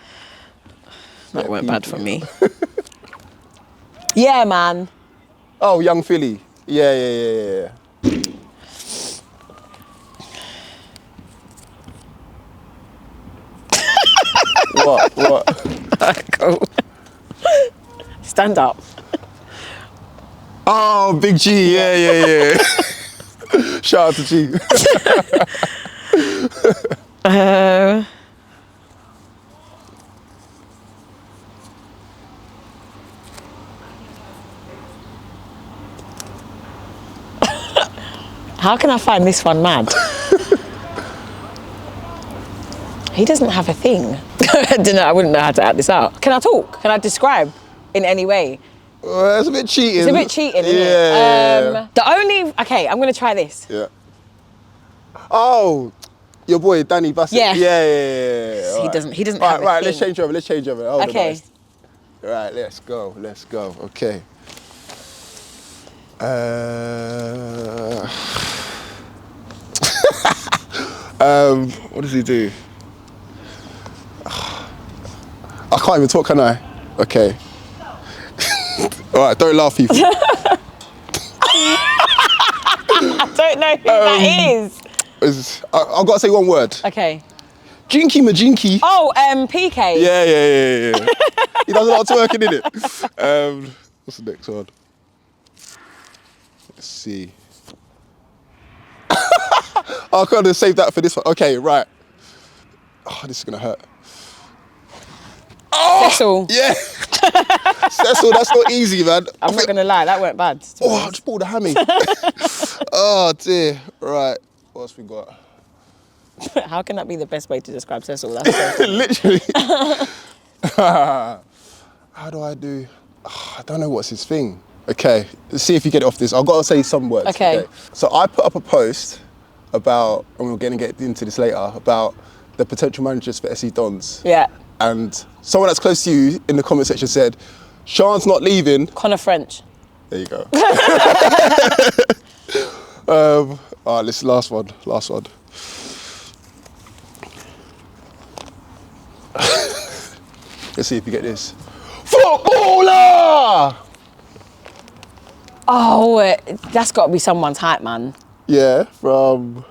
That went bad for me. Yeah, man. Oh, Young Philly. Yeah. What? Cool. Stand up. Oh, Big G. Yeah. Shout out to G. How can I find this one mad? He doesn't have a thing. I don't know, I wouldn't know how to act this out. Can I talk? Can I describe in any way? That's a bit cheating. It's a bit cheating, isn't it? Okay, I'm gonna try this. Yeah. Oh, your boy Danny Bassett. Yeah. Yeah. He doesn't have a Right, thing. let's change over. Hold on, Okay. guys. Right, let's go. Okay. What does he do? I can't even talk, can I? Okay. All right, don't laugh, people. I don't know who that is. I've got to say one word. Okay. Jinky Majinky. Oh, PK. Yeah. He does a lot of twerking, innit? What's the next one? Let's see. I can't save that for this one. Okay, right. Oh, this is gonna hurt. Oh, Cecil. Yeah. Cecil, that's not easy, man. I'm not gonna lie, that weren't bad. Oh, I just pulled a hammy. Oh dear. Right. What else we got? How can that be the best way to describe Cecil? That's so Literally. How do I do? Oh, I don't know what's his thing. Okay, let's see if you get it off this. I've got to say some words. Okay. So I put up a post about, and we're going to get into this later, about the potential managers for SE Dons. Yeah. And someone that's close to you in the comment section said, Sian's not leaving. Connor French. There you go. All right, this last one. Let's see if you get this. Footballer! Oh, that's got to be someone's hype man. Yeah, from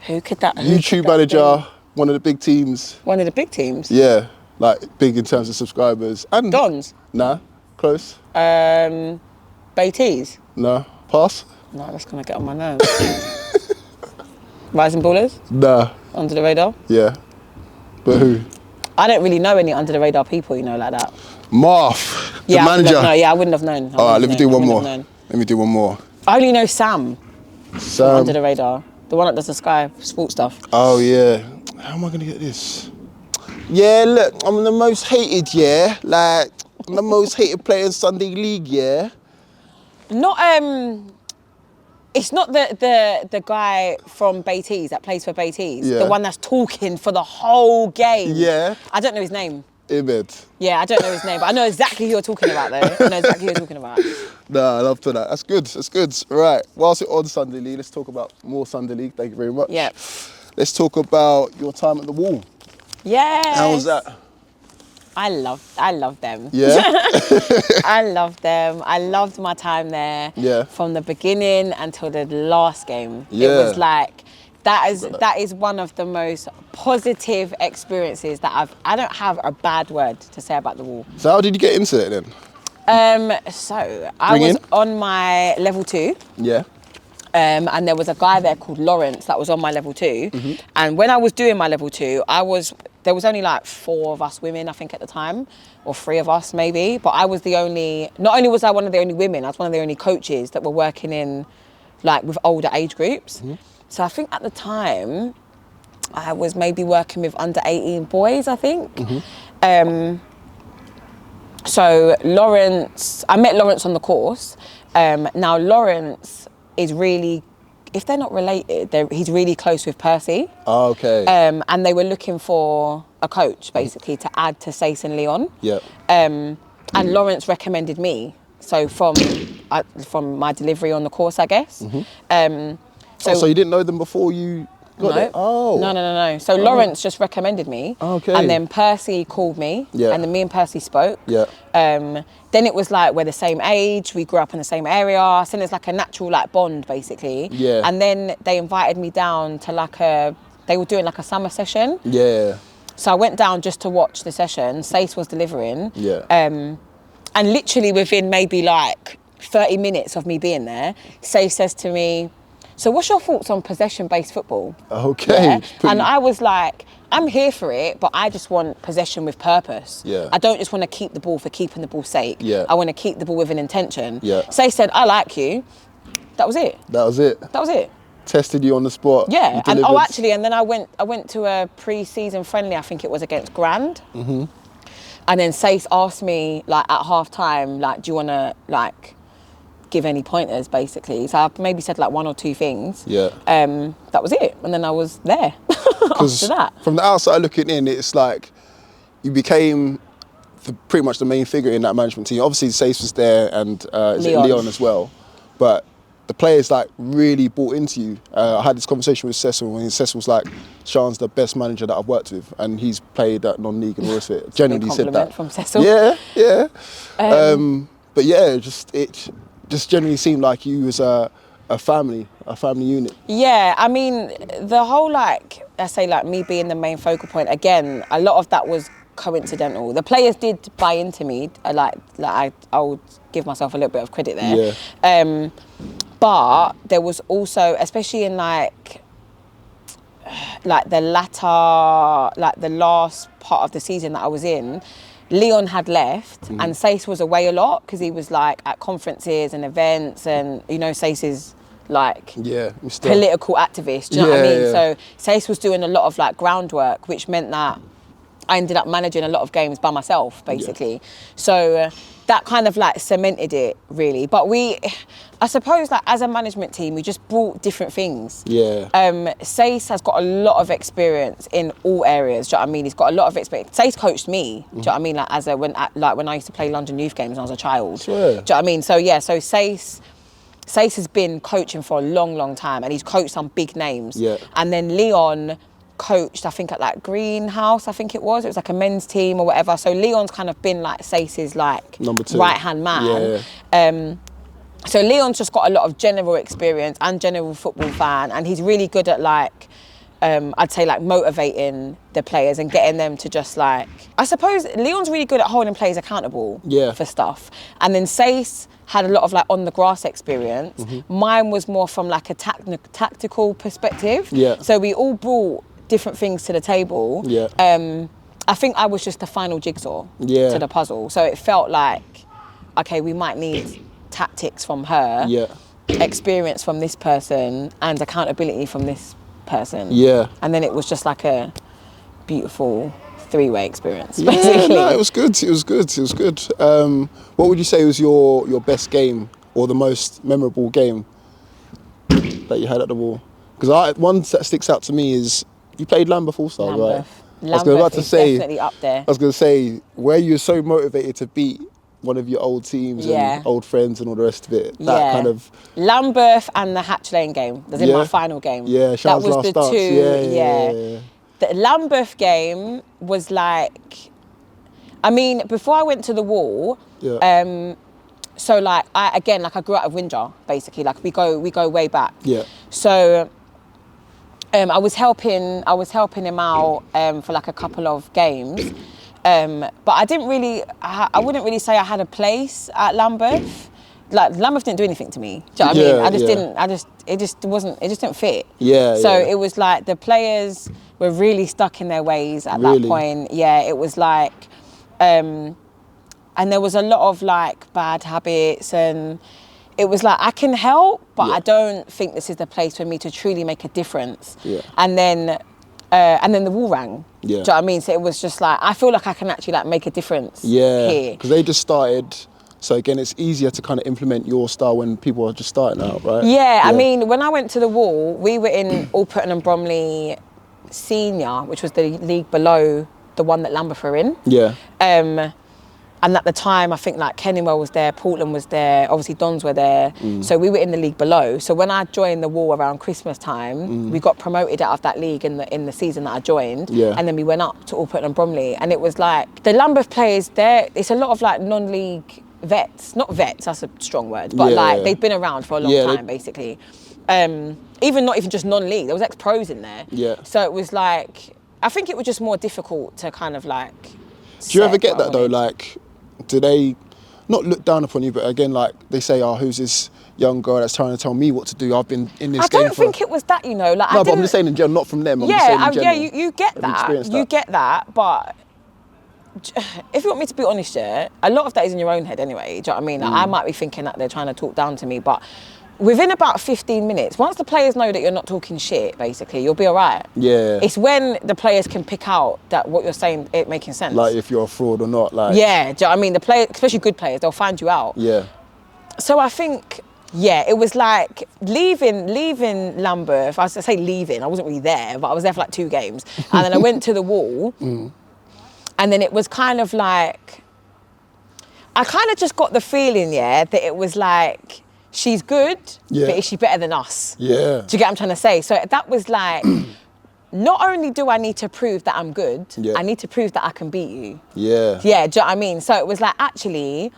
Who could that? YouTube manager, one of the big teams. One of the big teams. Yeah, like big in terms of subscribers. And Dons. Nah, close. Baiteze. Nah, pass. No, that's gonna get on my nerves. Rising Ballers. Nah. Under the radar. Yeah, but who? I don't really know any under the radar people, you know, like that. Marth, the Yeah, manager. I wouldn't have known. All right, let me do one more. I only know Sam. Sam. Under the radar. The one that does the Sky Sports stuff. Oh yeah. How am I gonna get this? Yeah, look, I'm the most hated. Yeah, like I'm the most hated player in Sunday League. Yeah. Not it's not the guy from Baiteze that plays for Baiteze. Yeah. The one that's talking for the whole game. Yeah. I don't know his name. Ibid. Yeah, I don't know his name, but I know exactly who you're talking about though. I know exactly who you're talking about. Nah, I love to that. That's good. Right. Whilst we're on Sunday League, let's talk about more Sunday League. Thank you very much. Yeah. Let's talk about your time at the Wall. Yeah. How was that? I love them. Yeah. I love them. I loved my time there. Yeah. From the beginning until the last game. Yeah. It was like that is one of the most positive experiences that I don't have a bad word to say about the Wall. So how did you get into it then? So I was on my level 2. Yeah. And there was a guy there called Lawrence that was on my level 2. Mm-hmm. And when I was doing my level 2, there was only like 4 of us women, I think at the time, or 3 of us maybe. But I was not only was I one of the only women, I was one of the only coaches that were working in like with older age groups. Mm-hmm. So I think at the time, I was maybe working with under 18 boys, I think. Mm-hmm. So Lawrence, I met Lawrence on the course. Now Lawrence is really, if they're not related, he's really close with Percy. Oh, okay. And they were looking for a coach basically to add to Sace and Leon. Yeah. And Lawrence recommended me. So from my delivery on the course, I guess. Mm-hmm. So you didn't know them before you got there? Oh. No. So Lawrence just recommended me. Okay. And then Percy called me. Yeah. And then me and Percy spoke. Yeah. Then it was like we're the same age, we grew up in the same area. So there's like a natural like bond basically. Yeah. And then they invited me down to they were doing like a summer session. Yeah. So I went down just to watch the session. Sace was delivering. Yeah. And literally within maybe like 30 minutes of me being there, Sace says to me, so what's your thoughts on possession-based football? Okay. Yeah? And I was like, I'm here for it, but I just want possession with purpose. Yeah. I don't just want to keep the ball for keeping the ball's sake. Yeah. I want to keep the ball with an intention. Yeah. Sace said, I like you. That was it. That was it. That was it. Tested you on the spot. Yeah, and actually, and then I went to a pre-season friendly. I think it was against Grand. Mm-hmm. And then Sace asked me like at half time, like, do you want to like give any pointers, basically? So I maybe said like one or two things. Yeah. That was it, and then I was there after that. From the outside looking in, it's like you became pretty much the main figure in that management team. Obviously, Sace was there, and Leon as well, but the players like really bought into you. I had this conversation with Cecil, and Cecil was like, Sian's the best manager that I've worked with, and he's played at non-league and all this bit. Genuinely said that. From Cecil. Yeah. But yeah, it just generally seemed like you was a family unit. Yeah, I mean, the whole like, I say like me being the main focal point, again, a lot of that was coincidental. The players did buy into me. I would give myself a little bit of credit there. Yeah. But there was also, especially in like the last part of the season that I was in, Leon had left and Sace was away a lot because he was like at conferences and events, and you know Sace is like political activist, do you know what I mean? So Sace was doing a lot of like groundwork, which meant that I ended up managing a lot of games by myself, basically. So that kind of like cemented it, really. But I suppose like as a management team, we just brought different things. Yeah. Sace has got a lot of experience in all areas. Do you know what I mean? He's got a lot of experience. Sace coached me. Do you know what I mean? Like when I used to play London youth games when I was a child. Sure. Do you know what I mean? So yeah. So Sace has been coaching for a long, long time, and he's coached some big names. Yeah. And then Leon coached, I think, at like Greenhouse, I think it was like a men's team or whatever. So Leon's kind of been like Sace's like number 2 right-hand man. Yeah. So Leon's just got a lot of general experience and general football fan, and he's really good at like, I'd say like motivating the players and getting them to just like, I suppose Leon's really good at holding players accountable for stuff. And then Sace had a lot of like on the grass experience. Mine was more from like a tactical perspective. Yeah. So we all brought different things to the table. Yeah. I think I was just the final jigsaw to the puzzle. So it felt like, okay, we might need tactics from her, experience from this person, and accountability from this person. Yeah. And then it was just like a beautiful three-way experience, basically. No, it was good. What would you say was your best game or the most memorable game that you had at the Wall? Because one that sticks out to me is you played Lambeth All-Star, right? Lambeth is definitely up there. I was going to say, where you were so motivated to beat one of your old teams and old friends and all the rest of it. That kind of Lambeth and the Hatch Lane game. That was in my final game. Yeah, that was the last two. Yeah. The Lambeth game was like, I mean, before I went to the Wall, so like I grew out of Windsor, basically. Like we go way back. Yeah. So I was helping him out for like a couple of games. But I wouldn't really say I had a place at Lambeth. Like Lambeth didn't do anything to me. Do you know what I mean? It just didn't fit. So it was like the players were really stuck in their ways at that point. Yeah, it was like, and there was a lot of like bad habits, and it was like, I can help, but I don't think this is the place for me to truly make a difference. Yeah. And then the Wall rang. Yeah. Do you know what I mean? So it was just like, I feel like I can actually like make a difference here. Because they just started, so again, it's easier to kind of implement your style when people are just starting out, right? Yeah, I mean, when I went to the Wall, we were in Alperton and Bromley Senior, which was the league below the one that Lambeth were in. Yeah. And at the time, I think like Kennywell was there, Portland was there, obviously Dons were there. So we were in the league below. So when I joined the Wall around Christmas time, we got promoted out of that league in the season that I joined. Yeah. And then we went up to Alperton and Bromley. And it was like, the Lambeth players there, it's a lot of like non-league vets. Not vets, that's a strong word. But they've been around for a long time, basically. Not even just non-league, there was ex-pros in there. Yeah. So it was like, I think it was just more difficult to kind of like. Do you ever get that though? Like, do they not look down upon you, but again, like they say, "Oh, who's this young girl that's trying to tell me what to do? I've been in this game." I don't think it was that, you know. Like, no, but I'm just saying in general, not from them. I'm yeah, just saying in general. Yeah, you get that. You get that, but if you want me to be honest, yeah, a lot of that is in your own head anyway. Do you know what I mean? Like, I might be thinking that they're trying to talk down to me, but within about 15 minutes, once the players know that you're not talking shit, basically, you'll be all right. Yeah. It's when the players can pick out that what you're saying ain't making sense. Like if you're a fraud or not. Like. Yeah, do you know what I mean? The players, especially good players, they'll find you out. Yeah. So I think, yeah, it was like leaving Lambeth. I say leaving, I wasn't really there, but I was there for like 2 games. And then I went to the Wall. And then it was kind of like, I kind of just got the feeling, yeah, that it was like, she's good, but is she better than us? Yeah. Do you get what I'm trying to say? So that was like, not only do I need to prove that I'm good, I need to prove that I can beat you. Yeah. Yeah, do you know what I mean? So it was like, actually,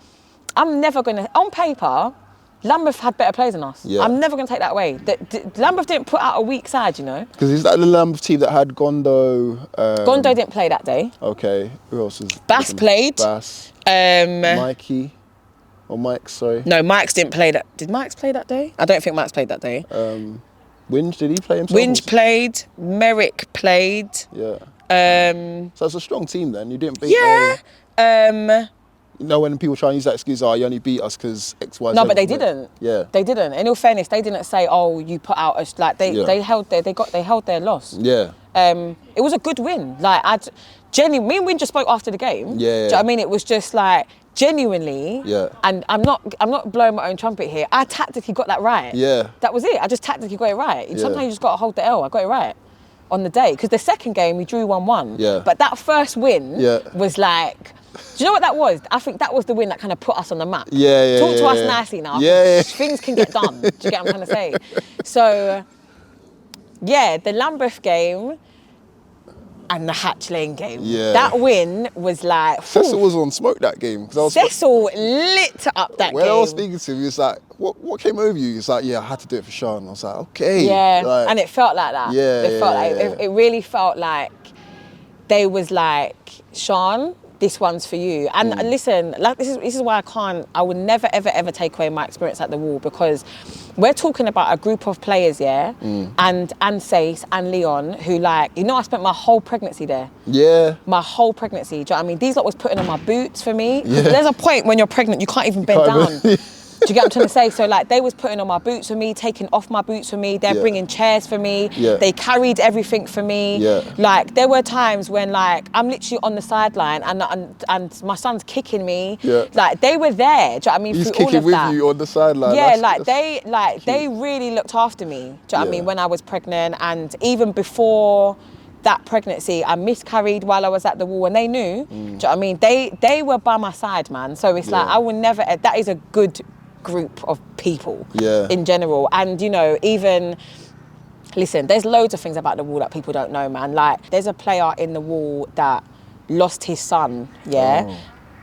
I'm never going to, on paper, Lambeth had better players than us. Yeah. I'm never going to take that away. Lambeth didn't put out a weak side, you know? Because is that the Lambeth team that had Gondo? Gondo didn't play that day. Okay. Who else was? Bass played. Bass. Mikey. Or Mike, sorry. No, Mike's didn't play that. Did Mike's play that day? I don't think Mike's played that day. Winge, did he play himself? Winge played. Merrick played. Yeah. So it's a strong team then. You didn't beat you know when people try and use that excuse, oh, you only beat us because X, Y, Z. No, but they didn't. Yeah. They didn't. In all fairness, they didn't say, oh, you put out us. Like they held their loss. Yeah. It was a good win. Like me and Win just spoke after the game. Yeah. Do you know what I mean? It was just like genuinely. Yeah. And I'm not blowing my own trumpet here. I tactically got that right. Yeah. That was it. I just tactically got it right. Sometimes you just got to hold the L. I got it right on the day because the second game we drew 1-1. Yeah. But that first win was like. Do you know what that was? I think that was the win that kind of put us on the map. Talk to us nicely now. Things can get done. Do you get what I'm trying to say? So, yeah, the Lambeth game and the Hatch Lane game. Yeah. That win was like... Cecil was on smoke that game. Cecil lit up that game. When I was speaking to him, he was like, what came over you? He's like, yeah, I had to do it for Sian. I was like, okay. Yeah, like, and it felt like that. It really felt like they was like, Sian, this one's for you. And listen, like this is why I would never, ever, ever take away my experience at the Wall because we're talking about a group of players, and Sace and Leon who like, you know, I spent my whole pregnancy there. Yeah. My whole pregnancy. Do you know what I mean? These lot was putting on my boots for me. Yeah. There's a point when you're pregnant, you can't even bend down. Do you get what I'm trying to say? So like they was putting on my boots for me, taking off my boots for me. They're bringing chairs for me. Yeah. They carried everything for me. Yeah. Like there were times when like I'm literally on the sideline and my son's kicking me. Yeah. Like they were there. Do you know what I mean? He's kicking with you on the sideline. Yeah, they really looked after me. Do you know what I mean? When I was pregnant and even before that pregnancy, I miscarried while I was at the Wall and they knew. Do you know what I mean? They were by my side, man. So it's like I will never. That is a good group of people in general. And you know, even listen, there's loads of things about the Wall that people don't know, man. Like there's a player in the Wall that lost his son,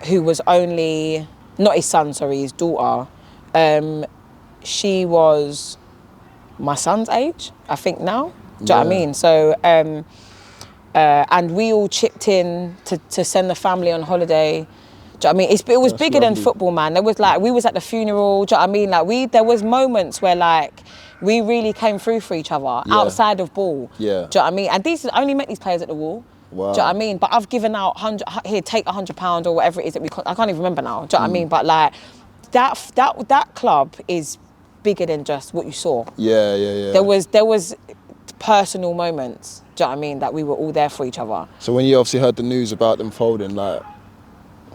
who was only not his son, sorry, his daughter. She was my son's age, I think now. Do you know what I mean? So and we all chipped in to send the family on holiday. Do you know what I mean? It was bigger than football, man. There was like, we was at the funeral, do you know what I mean? Like there was moments where like, we really came through for each other outside of ball. Yeah. Do you know what I mean? And I only met these players at the Wall. Wow. Do you know what I mean? But I've given out here, take £100 or whatever it is that I can't even remember now. Do you know what I mean? But like, that club is bigger than just what you saw. Yeah. There was personal moments, do you know what I mean? That we were all there for each other. So when you obviously heard the news about them folding, like,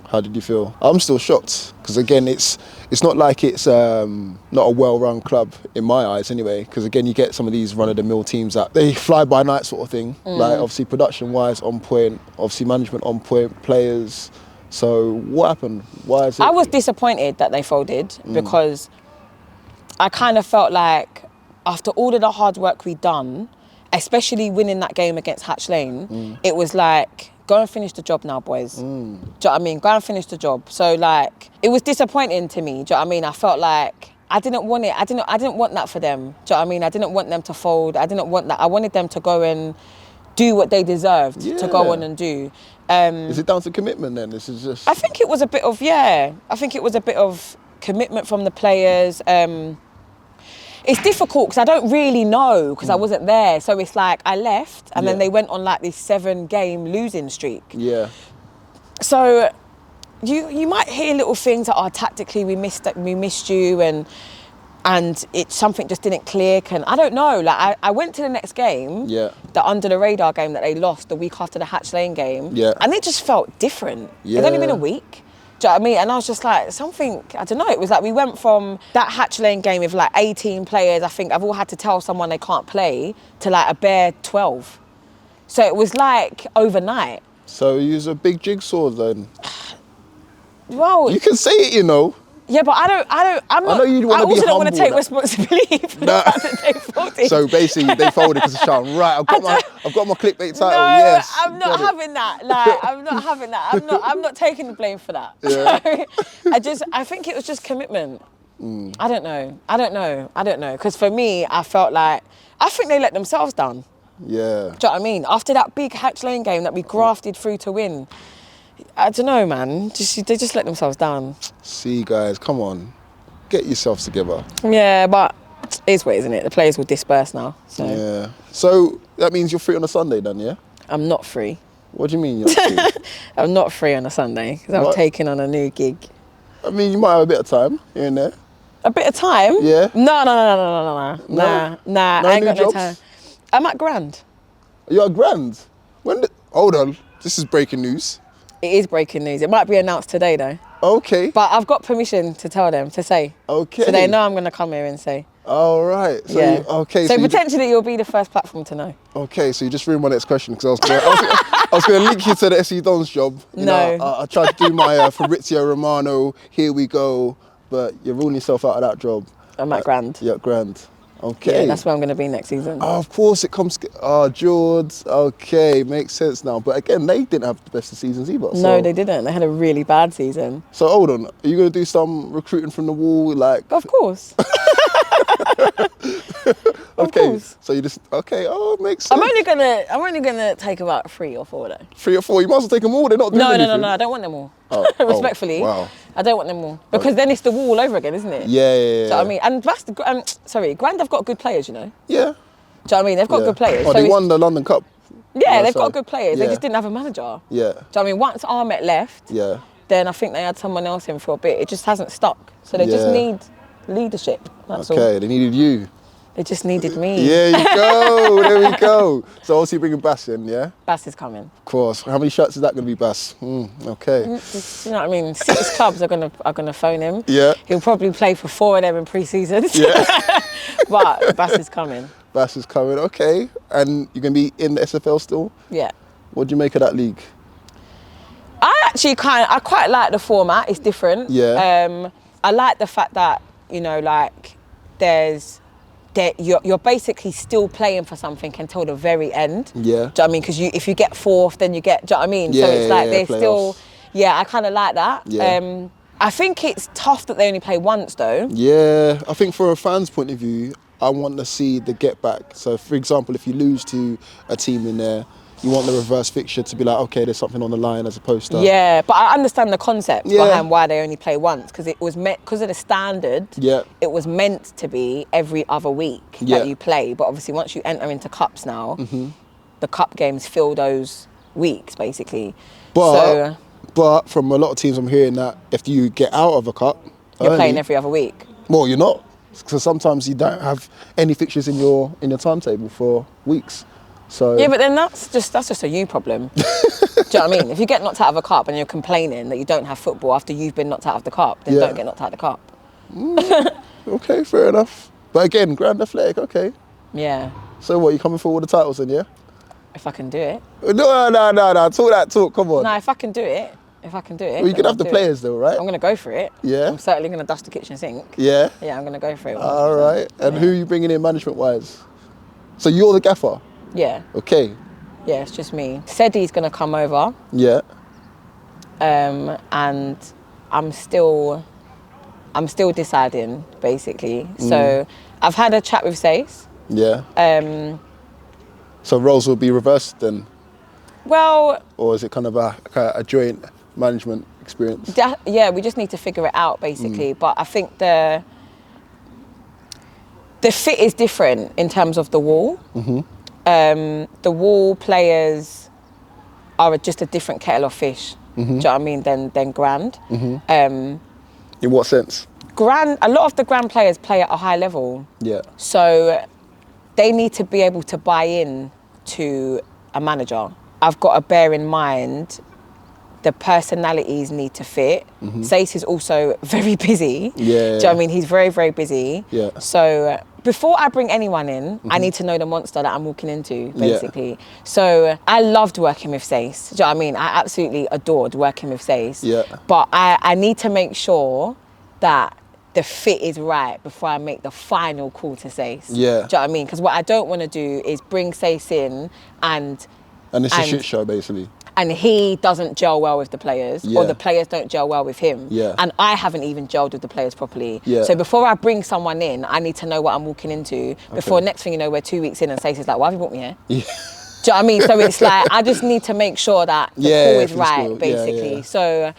how did you feel? I'm still shocked because again, it's not like it's not a well-run club in my eyes anyway. Because again, you get some of these run-of-the-mill teams that they fly by night sort of thing. Like obviously production-wise on point, obviously management on point, players. So what happened? Why is it? I was disappointed that they folded because I kind of felt like after all of the hard work we'd done, especially winning that game against Hatch Lane, it was like, go and finish the job now, boys. Do you know what I mean? Go and finish the job. So like, it was disappointing to me. Do you know what I mean? I felt like I didn't want it. I didn't want that for them. Do you know what I mean? I didn't want them to fold. I didn't want that. I wanted them to go and do what they deserved to go on and do. Is it down to commitment then? This is just... I think it was a bit of, I think it was a bit of commitment from the players. It's difficult because I don't really know because I wasn't there. So it's like I left and then they went on like this 7-game losing streak. Yeah. So you might hear little things that tactically we missed you and something just didn't click, and I don't know. Like I went to the next game, the under the radar game that they lost the week after the Hatch Lane game, and it just felt different. It's only been a week. Do you know what I mean? And I was just like, something, I don't know, it was like we went from that Hatch Lane game with like 18 players, I think I've all had to tell someone they can't play, to like a bare 12. So it was like overnight. So you use a big jigsaw then? Well, you can say it, you know. Yeah, but I'm not. I also don't want to take responsibility for the fact that they folded. So basically, they folded because of Sian. Right, I've got my clickbait title. No, yes, I'm not having that. Like, I'm not having that. I'm not taking the blame for that. Yeah. I think it was just commitment. I don't know. Because for me, I felt like I think they let themselves down. Yeah. Do you know what I mean? After that big Hatch Lane game that we grafted through to win. I don't know, man. They just let themselves down. See, guys, come on. Get yourselves together. Yeah, but it's what, isn't it? The players will disperse now. So. Yeah. So that means you're free on a Sunday then, yeah? I'm not free. What do you mean you're not free? I'm not free on a Sunday because I'm taking on a new gig. I mean, you might have a bit of time here and there. A bit of time? Yeah. No. No I ain't got jobs? no time. I'm at Grand. You're at Grand? Hold on. This is breaking news. It is breaking news. It might be announced today though. Okay. But I've got permission to tell them, to say. Okay. So they know I'm going to come here and say. All right. So yeah. So potentially you'll be the first platform to know. Okay, so you just ruined my next question because I was going to link you to the SE Dons job. I tried to do my Fabrizio Romano, here we go, but you're ruling yourself out of that job. I'm at Grand. You're at Grand. Okay. Yeah, that's where I'm going to be next season. Oh, of course it comes. George. Okay, makes sense now. But again, they didn't have the best of seasons either. No, they didn't. They had a really bad season. So hold on, are you going to do some recruiting from the wall, like? Of course. Of course. So you just makes sense. I'm only gonna take about 3 or 4 though. 3 or 4. You might as well take them all. They're not doing anything. No. I don't want them all. Respectfully. Wow. I don't want them all because then it's the wall all over again, isn't it? Yeah. Do you know what I mean? And that's Grand have got good players, you know. Yeah. Do you know what I mean? They've got good players. Oh, they won the London Cup. Yeah, they've got good players. Yeah. They just didn't have a manager. Yeah. Do you know what I mean? Once Ahmet left, then I think they had someone else in for a bit. It just hasn't stuck. So they just need leadership. That's all. They needed you. They just needed me. There you go. There we go. So obviously bringing Bass in, yeah? Bass is coming. Of course. How many shirts is that going to be, Bass? Okay. You know what I mean? 6 clubs are gonna phone him. Yeah. He'll probably play for 4 of them in pre-season. Yeah. But Bass is coming. Bass is coming. Okay. And you're going to be in the SFL still? Yeah. What do you make of that league? I quite like the format. It's different. Yeah. I like the fact that, you're basically still playing for something until the very end. Yeah. Do you know what I mean? Because if you get 4th, then you get, do you know what I mean? Yeah, so it's like they're playoffs. still, I kind of like that. Yeah. I think it's tough that they only play once though. Yeah, I think for a fan's point of view, I want to see the get back. So for example, if you lose to a team in there, you want the reverse fixture to be like, okay, there's something on the line as opposed to... Yeah, but I understand the concept behind why they only play once, because it was meant, because of the standard, it was meant to be every other week that you play. But obviously once you enter into cups now, the cup games fill those weeks, basically. But from a lot of teams I'm hearing that if you get out of a cup... You're playing every other week. Well, you're not. Because sometimes you don't have any fixtures in your timetable for weeks. So yeah, but then that's just a you problem. Do you know what I mean? If you get knocked out of a cup and you're complaining that you don't have football after you've been knocked out of the cup, then don't get knocked out of the cup. Okay, fair enough. But again, Grand Athletic, okay. Yeah. So what, you coming for all the titles then, yeah? If I can do it. No. Talk that talk, come on. No, if I can do it. Well, you can have the players though, right? I'm going to go for it. Yeah. I'm certainly going to dust the kitchen sink. Yeah? Yeah, I'm going to go for it. All right. And who are you bringing in management-wise? So you're the gaffer? Yeah. Okay. Yeah, it's just me. Sedi's going to come over. Yeah. And I'm still deciding, basically. So I've had a chat with Sace. Yeah. So roles will be reversed then? Well... Or is it kind of a joint management experience? Yeah, we just need to figure it out, basically. But I think the fit is different in terms of the wall. The wall players are just a different kettle of fish. Do you know what I mean? Than Grand. In what sense? A lot of the Grand players play at a high level. Yeah. So they need to be able to buy in to a manager. I've got to bear in mind the personalities need to fit. Sace is also very busy. Yeah. Do you know what I mean? He's very, very busy. Yeah. So before I bring anyone in, I need to know the monster that I'm walking into, basically. Yeah. So I loved working with Sace. Do you know what I mean? I absolutely adored working with Sace. Yeah. But I need to make sure that the fit is right before I make the final call to Sace. Yeah. Do you know what I mean? Because what I don't want to do is bring Sace in and it's a shit show, basically. And he doesn't gel well with the players, or the players don't gel well with him. Yeah. And I haven't even gelled with the players properly. Yeah. So before I bring someone in, I need to know what I'm walking into. Before next thing you know, we're 2 weeks in and Sace is like, why have you brought me here? Yeah. Do you know what I mean? So it's like, I just need to make sure that the call is right, basically. Yeah. So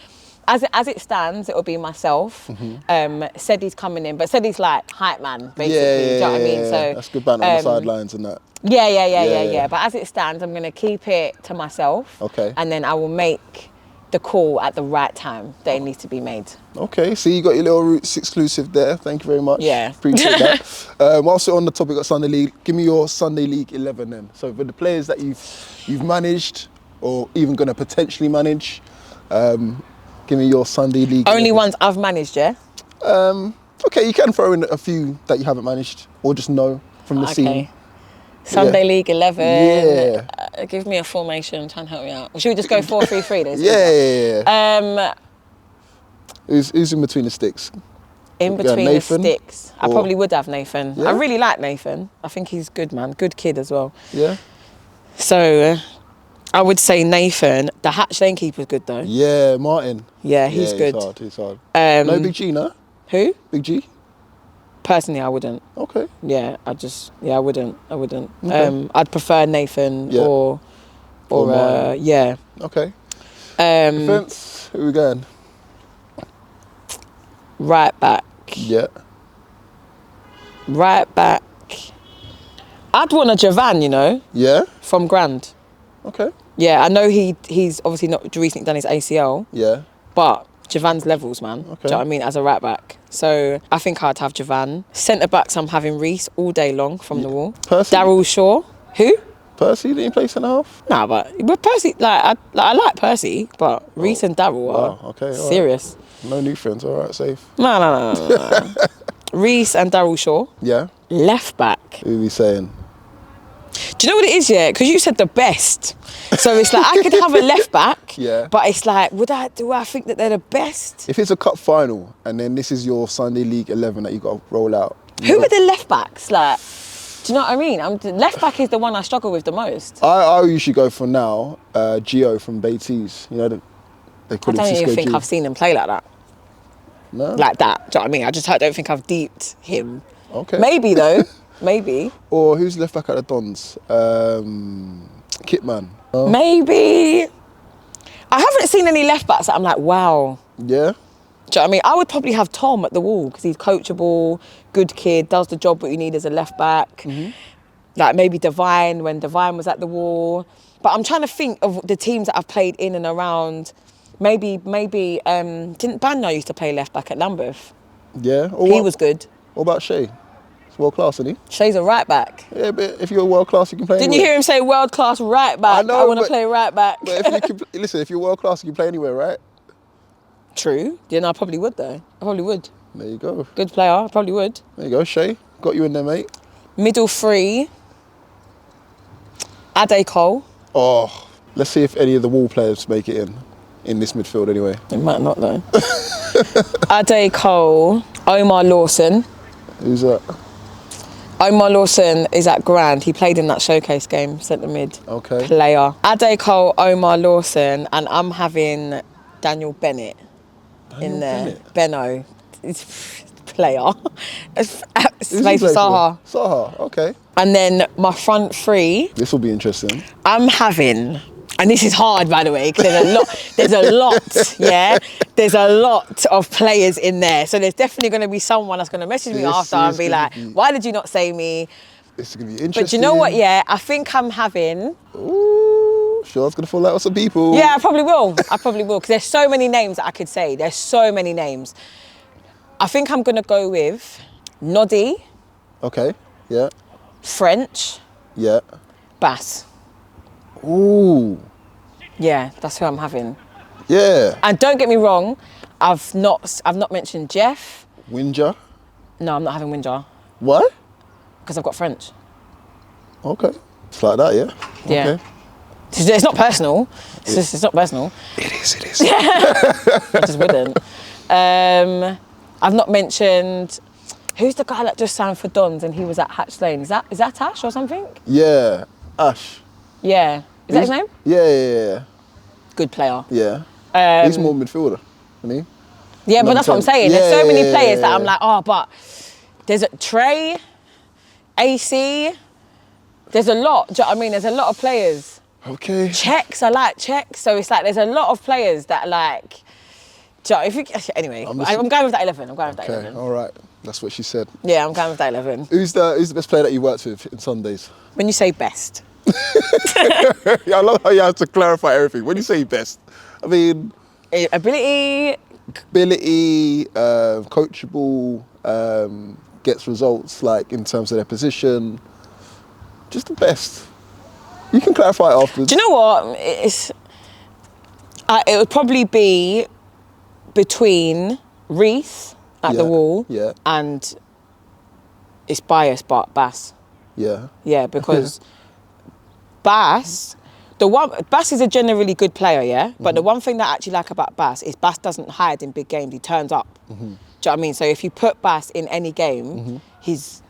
as it stands, it'll be myself. Sedi's coming in, but Sedi's like hype man, basically. Do you know what I mean? So that's good banter on the sidelines and that. Yeah. But as it stands, I'm going to keep it to myself. Okay. And then I will make the call at the right time that it needs to be made. Okay, so you got your little Rootz exclusive there. Thank you very much. Yeah. Appreciate that. Whilst we're on the topic of Sunday League, give me your Sunday League 11 then. So for the players that you've managed or even going to potentially manage, give me your Sunday League. Only 11. ones I've managed, yeah? Okay, you can throw in a few that you haven't managed or just know from the scene. Sunday League 11. Yeah. Give me a formation. Try and help me out. Should we just go 4-3-3 then? Yeah. Who's in between the sticks? In between the sticks. I probably would have Nathan. Yeah? I really like Nathan. I think he's good, man. Good kid as well. Yeah. So I would say Nathan. The Hatch Lane keeper's good though. Yeah, Martin. Yeah, he's good. He's hard. No Big G, no? Who? Big G? Personally, I wouldn't. Okay. Yeah, I wouldn't. Okay. I'd prefer Nathan or Martin. Yeah. Okay. Defence, who we going? Right back. Yeah. Right back. I'd want a Javan, you know. Yeah. From Grand. Okay. Yeah, I know he's obviously not recently done his ACL. Yeah. But Javan's levels, man. Okay. Do you know what I mean? As a right back. So I think I'd have Javan. Centre backs, I'm having Reese all day long from the wall. Percy? Daryl Shaw. Who? Percy, didn't he play centre half? Nah, but Percy, I like Percy, but Reese and Daryl are serious. Right. No new friends, all right, safe. No. Reese and Daryl Shaw. Yeah. Left back. Who are we saying? Do you know what it is, yeah? Because you said the best. So it's like, I could have a left back, but it's like, do I think that they're the best? If it's a cup final and then this is your Sunday League 11 that you got to roll out. Who are the left backs? Like, do you know what I mean? Left back is the one I struggle with the most. I usually go for now, Gio from Baiteze. You know, they call him I don't Cisco even think G. I've seen him play like that. No? Like that, do you know what I mean? I just don't think I've deeped him. Okay. Maybe though, maybe. Or who's left back at the Dons? Kitman. Oh. Maybe. I haven't seen any left backs that I'm like, wow. Yeah? Do you know what I mean? I would probably have Tom at the wall because he's coachable, good kid, does the job what you need as a left back. Like maybe Divine when Divine was at the wall. But I'm trying to think of the teams that I've played in and around. Maybe didn't Banya used to play left back at Lambeth? Yeah. He was good. What about Shay? He's world class, isn't he? Shay's a right back. Yeah, but if you're world class, you can play Didn't anywhere. you hear him say world class right back? I know, I want to play right back. But if you can, listen, if you're world class, you can play anywhere, right? True. Yeah, no, I probably would though. I probably would. There you go. Good player, I probably would. There you go, Shay. Got you in there, mate. Middle three. Ade Cole. Oh, let's see if any of the Wall players make it in this midfield anyway. It might not though. Ade Cole. Omar Lawson. Who's that? Omar Lawson is at Grand. He played in that showcase game, centre mid. Okay. Player. Ade Cole, Omar Lawson, and I'm having Daniel Bennett in there. Bennett? Benno. It's player. Space for Saha. Saha, okay. And then my front three. This will be interesting. I'm having, and this is hard, by the way, because there's a lot, yeah? There's a lot of players in there. So there's definitely going to be someone that's going to message me after and be like, why did you not say me? It's going to be interesting. But you know what, yeah? I think I'm having... Ooh, sure, it's going to fall out with some people. Yeah, I probably will. Because there's so many names that I could say. There's so many names. I think I'm going to go with Noddy. Okay, yeah. French. Yeah. Bass. Ooh. Yeah, that's who I'm having. Yeah. And don't get me wrong, I've not mentioned Jeff. Windsor? No, I'm not having Windsor. Why? Because I've got French. Okay. It's like that, yeah? Yeah. Okay. It's not personal. It's not personal. It is. I just wouldn't. I've not mentioned... Who's the guy that just signed for Dons and he was at Hatch Lane? Is that Ash or something? Yeah, Ash. Yeah. Is that his name? Yeah. Good player. Yeah. He's more midfielder, isn't he? Yeah, but that's what I'm saying. There's so many players that I'm like, but there's Trey, AC, there's a lot. Do you know what I mean? There's a lot of players. Okay. Czechs, I like Czechs. So it's like there's a lot of players that like... Anyway, I'm going with that 11. Okay, all right. That's what she said. Yeah, I'm going with that 11. Who's the best player that you worked with in Sundays? When you say best. Yeah, I love how you have to clarify everything. When you say best, I mean... Ability, coachable, gets results like in terms of their position. Just the best. You can clarify it afterwards. Do you know what? It would probably be between Reese at the wall and it's biased, but Bass. Yeah. Yeah, because Bass is a generally good player, yeah? But the one thing that I actually like about Bass is Bass doesn't hide in big games, he turns up. Do you know what I mean? So if you put Bass in any game, he's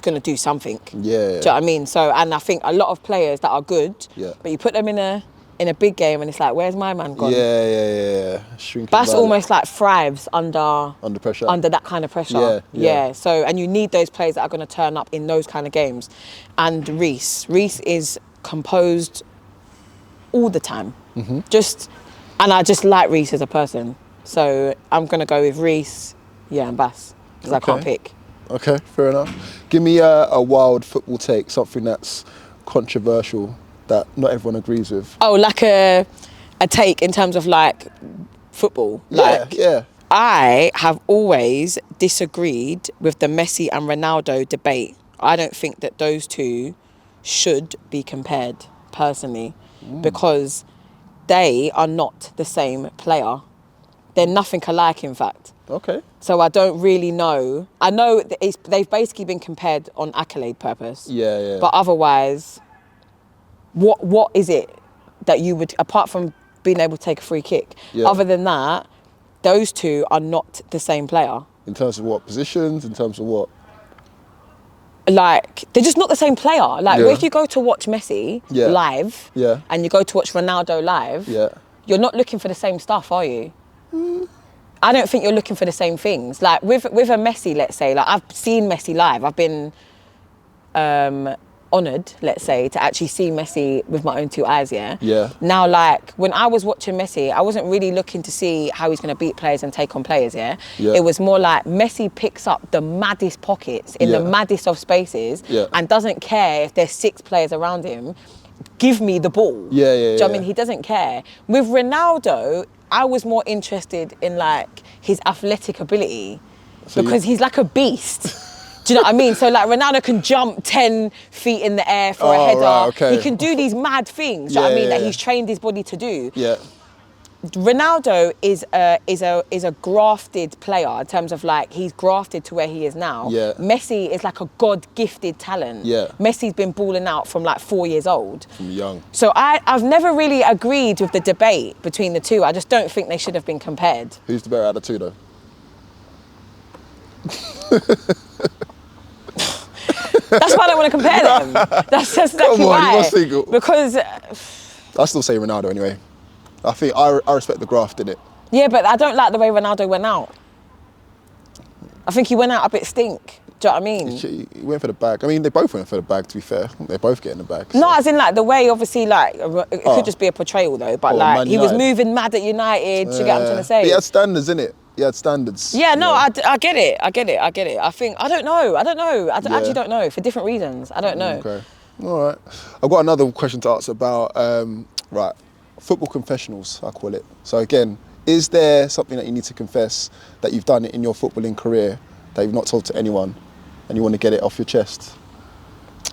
going to do something. Yeah. Do you know what I mean? So, and I think a lot of players that are good, but you put them in a big game and it's like, where's my man gone? Yeah. Bass almost like thrives under pressure. Under that kind of pressure. Yeah. So, and you need those players that are going to turn up in those kind of games. And Reese is composed all the time. And I just like Reese as a person. So I'm going to go with Reese, and Bass, because I can't pick. Okay, fair enough. Give me a wild football take, something that's controversial that not everyone agrees with. Oh, like a take in terms of like football? Yeah. I have always disagreed with the Messi and Ronaldo debate. I don't think that those two should be compared, personally, because they are not the same player. They're nothing alike, in fact. Okay. So I don't really know. I know they've basically been compared on accolade purpose. Yeah. But otherwise, what is it that you would, apart from being able to take a free kick, other than that, those two are not the same player. In terms of what? Positions? In terms of what? Like, they're just not the same player. Like, if you go to watch Messi live and you go to watch Ronaldo live, you're not looking for the same stuff, are you? I don't think you're looking for the same things. Like, with a Messi, let's say, like, I've seen Messi live. I've been honoured, let's say, to actually see Messi with my own two eyes, Now, like, when I was watching Messi, I wasn't really looking to see how he's going to beat players and take on players, It was more like Messi picks up the maddest pockets in the maddest of spaces and doesn't care if there's 6 players around him. Give me the ball. Do you know what I mean? He doesn't care. With Ronaldo, I was more interested in, like, his athletic ability because he's like a beast. Do you know what I mean? So, like, Ronaldo can jump 10 feet in the air for a header. Right, okay. He can do these mad things, do you know what I mean, that he's trained his body to do. Yeah. Ronaldo is a grafted player in terms of, like, he's grafted to where he is now. Yeah. Messi is like a God-gifted talent. Yeah. Messi's been balling out from, like, 4 years old. From young. So I've never really agreed with the debate between the two. I just don't think they should have been compared. Who's the better out of the two, though? That's why I don't want to compare them. That's exactly why. Because I still say Ronaldo anyway. I think I respect the graft in it. Yeah, but I don't like the way Ronaldo went out. I think he went out a bit stink. Do you know what I mean? He went for the bag. I mean, they both went for the bag, to be fair. They're both getting the bag. So. No, as in like the way, obviously, like, it could just be a portrayal though, but like, he was moving mad at United. Do you get what I'm trying to say? He had standards, innit? He had standards. Yeah, no, I get it. I think, I don't know. I actually don't know, for different reasons. I don't know. Okay. All right. I've got another question to ask about, football confessionals, I call it. So again, is there something that you need to confess that you've done in your footballing career that you've not told to anyone and you want to get it off your chest?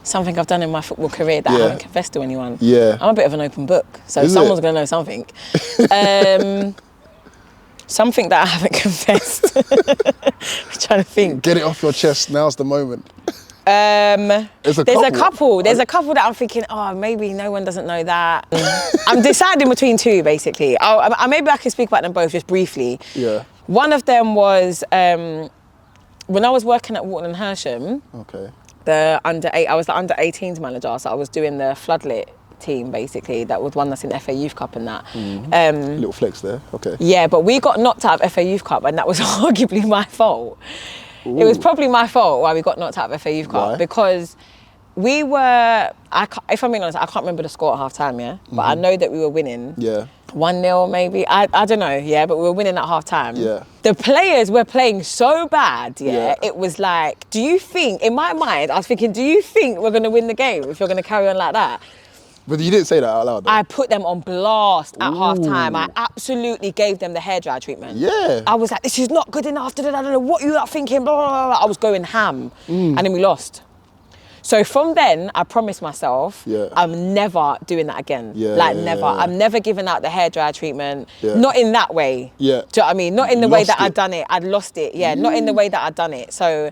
Something I've done in my football career that I haven't confessed to anyone. Yeah. I'm a bit of an open book, so someone's going to know something. Something that I haven't confessed. I'm trying to think. Get it off your chest, now's the moment. There's a couple that I'm thinking, oh, maybe no one doesn't know that. I'm deciding between two, basically. Maybe I can speak about them both just briefly. Yeah. One of them was when I was working at Wharton and Hersham. Okay. I was the under 18s manager, so I was doing the floodlit team, basically. That was one that's in FA Youth Cup and that. Little flex there. Okay. Yeah, but we got knocked out of FA Youth Cup, and that was arguably my fault. Ooh. It was probably my fault why we got knocked out of FA Youth Cup. Why? Because we were, if I'm being honest, I can't remember the score at half time, yeah? But I know that we were winning. Yeah. 1-0 maybe, I don't know, yeah, but we were winning at half time. Yeah. The players were playing so bad, yeah, it was like, do you think, in my mind, I was thinking, do you think we're going to win the game if you're going to carry on like that? But you didn't say that out loud, though. I put them on blast at half time. I absolutely gave them the hairdryer treatment. Yeah. I was like, this is not good enough. I don't know what you're thinking. Blah, blah, blah. I was going ham. And then we lost. So from then, I promised myself, I'm never doing that again. Never. I'm never giving out the hairdryer treatment. Not in that way. Yeah. Do you know what I mean? Not in the way that I'd done it. I'd lost it. Yeah, not in the way that I'd done it. So...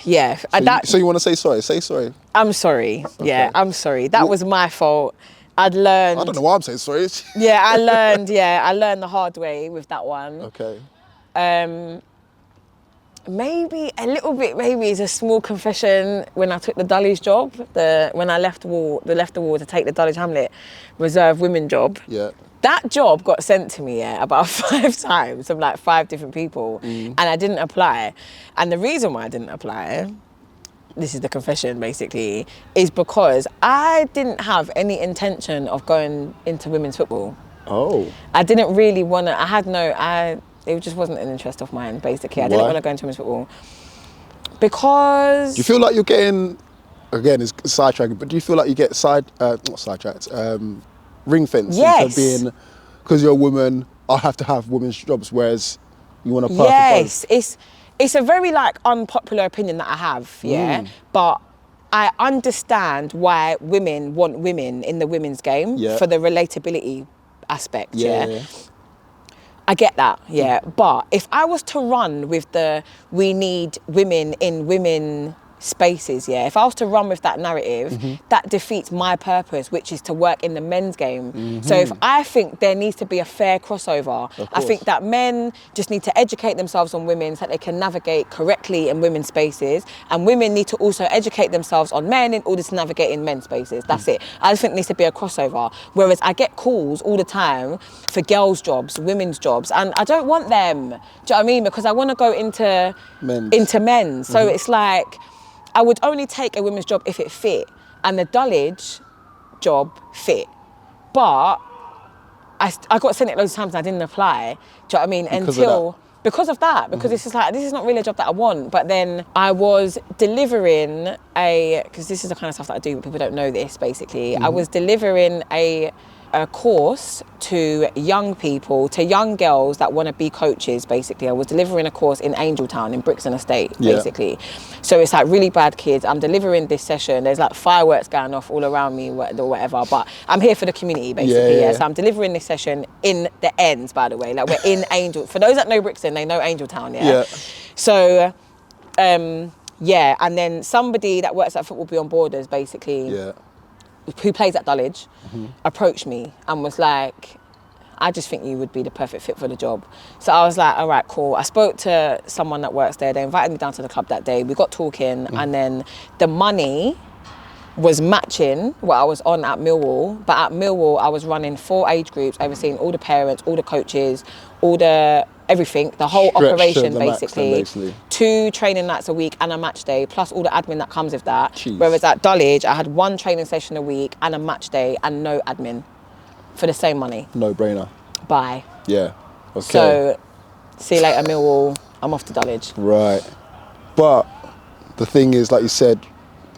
yeah. So you want to say sorry? Say sorry. I'm sorry. Okay. Yeah, I'm sorry. That was my fault. I'd learned... I don't know why I'm saying sorry. Yeah, I learned the hard way with that one. Okay. Maybe a little bit, maybe it's a small confession when I took the Dulwich job, when I left the wall to take the Dulwich Hamlet reserve women job. Yeah. That job got sent to me about 5 times from like 5 different people, and I didn't apply. And the reason why I didn't apply, this is the confession basically, is because I didn't have any intention of going into women's football. Oh. I didn't really want to, it just wasn't an interest of mine basically. I didn't want to go into women's football. Because... Do you feel like you're getting, again it's sidetracking, but do you feel like you get not sidetracked, ring fence into being, because you're a woman, I have to have women's jobs, whereas you want to apply for both? It's a very like unpopular opinion that I have, but I understand why women want women in the women's game for the relatability aspect, I get that, but if I was to run with we need women in women spaces, if I was to run with that narrative, that defeats my purpose, which is to work in the men's game. So if I think there needs to be a fair crossover, I think that men just need to educate themselves on women so that they can navigate correctly in women's spaces, and women need to also educate themselves on men in order to navigate in men's spaces. That's it. I just think there needs to be a crossover. Whereas I get calls all the time for girls' jobs, women's jobs, and I don't want them. Do you know what I mean? Because I want to go into men's. So it's like, I would only take a women's job if it fit, and the Dulwich job fit. But I got sent it loads of times and I didn't apply. Do you know what I mean? Because of that. Because it's just like, this is not really a job that I want. But then I was delivering because this is the kind of stuff that I do, but people don't know this basically. I was delivering a course to young people, to young girls that want to be coaches, basically. I was delivering a course in Angeltown, in Brixton Estate, basically. So it's like really bad kids. I'm delivering this session. There's like fireworks going off all around me or whatever, but I'm here for the community, basically. So I'm delivering this session in the ends, by the way. Like, we're in Angel. For those that know Brixton, they know Angeltown, So, and then somebody that works at Football Beyond Borders, basically, who plays at Dulwich, approached me and was like, I just think you would be the perfect fit for the job. So I was like, all right, cool. I spoke to someone that works there. They invited me down to the club that day. We got talking, and then the money was matching what I was on at Millwall. But at Millwall, I was running 4 age groups, overseeing all the parents, all the coaches, all the everything, the whole operation the basically. 2 training nights a week and a match day, plus all the admin that comes with that. Jeez. Whereas at Dulwich, I had 1 training session a week and a match day and no admin for the same money. No brainer. Bye. Yeah. Okay. So, see you later, Millwall. I'm off to Dulwich. Right. But the thing is, like you said,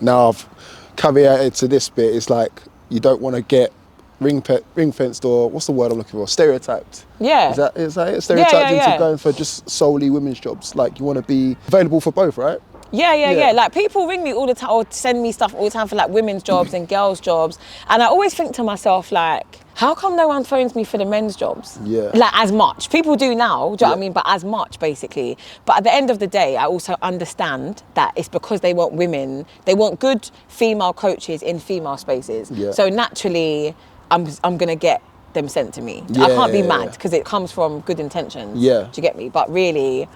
now I've caveated to this bit, it's like you don't want to get ring fenced, or what's the word I'm looking for? Stereotyped. Yeah. Is that it? Stereotyped into going for just solely women's jobs. Like, you want to be available for both, right? Yeah. Like, people ring me all the time or send me stuff all the time for like women's jobs and girls' jobs. And I always think to myself, like, how come no one phones me for the men's jobs? Yeah. Like, as much. People do now, do you know what I mean? But as much, basically. But at the end of the day, I also understand that it's because they want women, they want good female coaches in female spaces. Yeah. So naturally, I'm going to get them sent to me. I can't be mad because it comes from good intentions. Yeah. Do you get me? But really,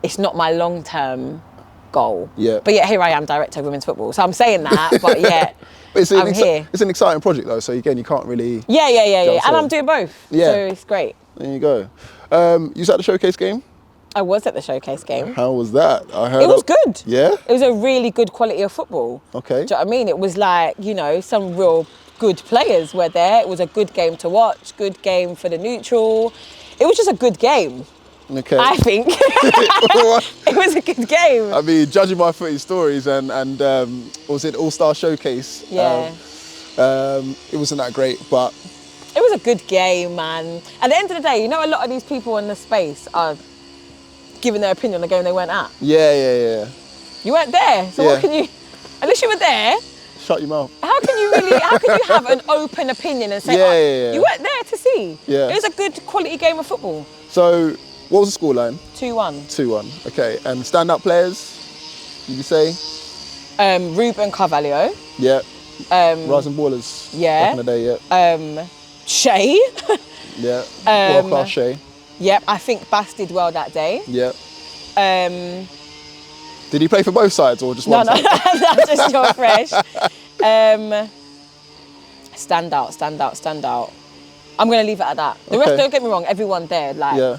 it's not my long-term goal. Yeah. But yet here I am, director of women's football. So I'm saying that, but yet I'm here. It's an exciting project though, so again, you can't really... Yeah. And I'm doing both. Yeah. So it's great. There you go. You was at the showcase game? I was at the showcase game. How was that? I heard it was good. Yeah? It was a really good quality of football. Okay. Do you know what I mean? It was like, you know, some real good players were there. It was a good game to watch, good game for the neutral. It was just a good game. Okay. I think. It was a good game. I mean, judging by footy stories and was it All-Star Showcase? Yeah. It wasn't that great, but... It was a good game, man. At the end of the day, you know, a lot of these people in the space are giving their opinion on the game they weren't at. Yeah. You weren't there, so what can you... Unless you were there... Shut your mouth. How can you have an open opinion and say, you weren't there to see? Yeah. It was a good quality game of football. So, what was the scoreline? 2-1. 2-1, okay. And standout players, did you say? Ruben Carvalho. Yeah. Rising Ballers. Yeah. Back in the day, yeah. Shay. Yeah. World-class Shay. Yep, I Think Bass did well that day. Yeah. Did he play for both sides or just one side? No, that's just your fresh. Standout. I'm going to leave it at that. The rest, don't get me wrong, everyone there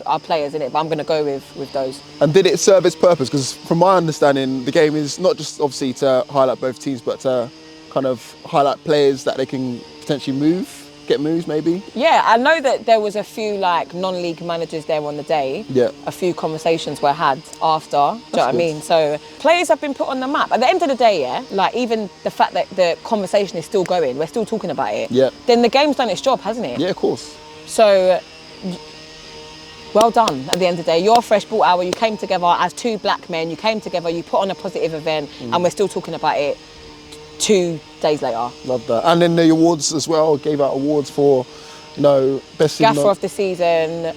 are players in it, but I'm going to go with those. And did it serve its purpose? Because from my understanding, the game is not just obviously to highlight both teams, but to kind of highlight players that they can potentially get moves maybe. Yeah, I know that there was a few like non-league managers there on the day. Yeah. A few conversations were had after. Do you know what I mean? So players have been put on the map. At the end of the day, like even the fact that the conversation is still going, we're still talking about it. Yeah. Then the game's done its job, hasn't it? Yeah, of course. So well done at the end of the day. Your Fresh Ball Hour, you came together as 2 black men, you came together, you put on a positive event, and we're still talking about it 2 days later. Love that. And then the awards as well, gave out awards for, best Gaffer of the season,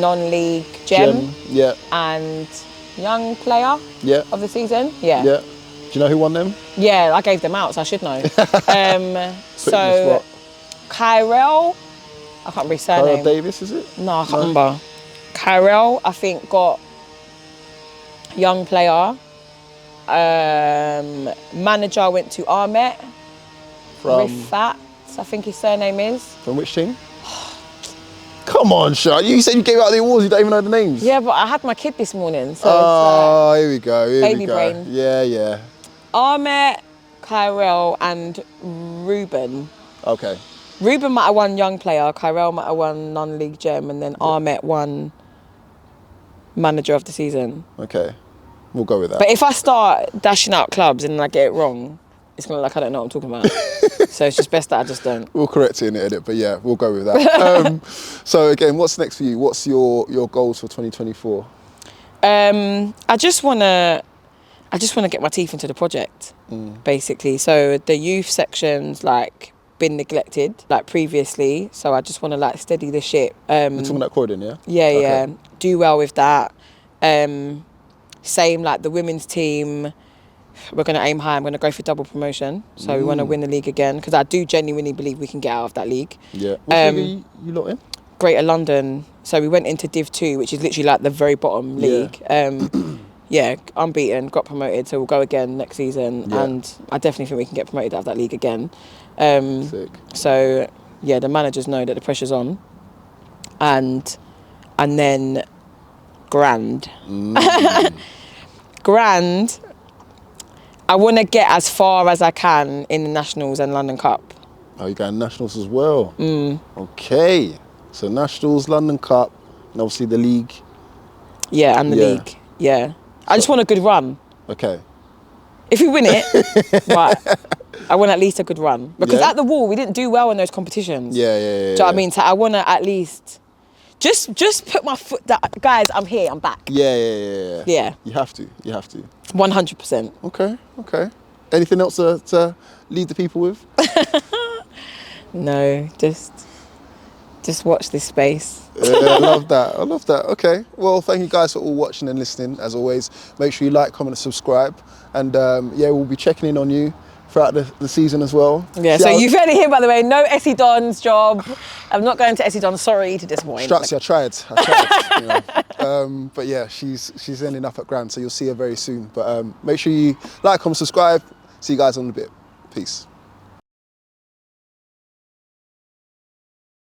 non-league gem. Yeah. And young player of the season. Yeah. Do you know who won them? Yeah, I gave them out, so I should know. So Kyrell, I can't remember his surname. Kyrell Davis, is it? No, I can't remember. Kyrell, I think, got young player. Manager went to Ahmet. From Rifat, I think his surname is. From which team? Come on, Sean. You said you gave out the awards, you don't even know the names. Yeah, but I had my kid this morning, so here we go. Baby brain. Yeah. Ahmet, Kyrell and Ruben. Okay. Ruben might have won young player, Kyrell might have won non-league gem, and then Ahmet won manager of the season. Okay. We'll go with that. But if I start dashing out clubs and I get it wrong, it's going to look like I don't know what I'm talking about. So it's just best that I just don't. We'll correct it in the edit, but yeah, we'll go with that. So again, what's next for you? What's your goals for 2024? I just want to get my teeth into the project, basically. So the youth section's been neglected previously. So I just want to steady the ship. You're talking about Croydon, yeah? Yeah. Do well with that. Same the women's team, we're going to aim high. I'm going to go for double promotion. So we want to win the league again because I do genuinely believe we can get out of that league. Yeah. What league are you lot in? Greater London. So we went into Div 2, which is literally the very bottom league. Yeah, unbeaten, got promoted. So we'll go again next season. Yeah. And I definitely think we can get promoted out of that league again. Sick. So, yeah, the managers know that the pressure's on. and then Grand. Grand, I want to get as far as I can in the Nationals and London Cup. Oh, you're going Nationals as well? Okay. So Nationals, London Cup, and obviously the league. Yeah, and the league. Yeah. I just want a good run. Okay. If we win it, but I want at least a good run. Because at the Wall, we didn't do well in those competitions. Yeah. Do you know what I mean? So I want to at least just put my foot down. Guys, I'm here, I'm back. Yeah. Yeah. You have to. 100%. Okay. Anything else to lead the people with? No, just watch this space. I love that. Okay. Well, thank you guys for all watching and listening. As always, make sure you like, comment, and subscribe. And we'll be checking in on you throughout the season as well. Yeah, so you've heard it here, by the way. No Essie Don's job. I'm not going to Essie Don. Sorry to disappoint. Stratsy, I tried. But yeah, she's ending up at Grand, so you'll see her very soon. But make sure you like, comment, subscribe. See you guys in a bit. Peace.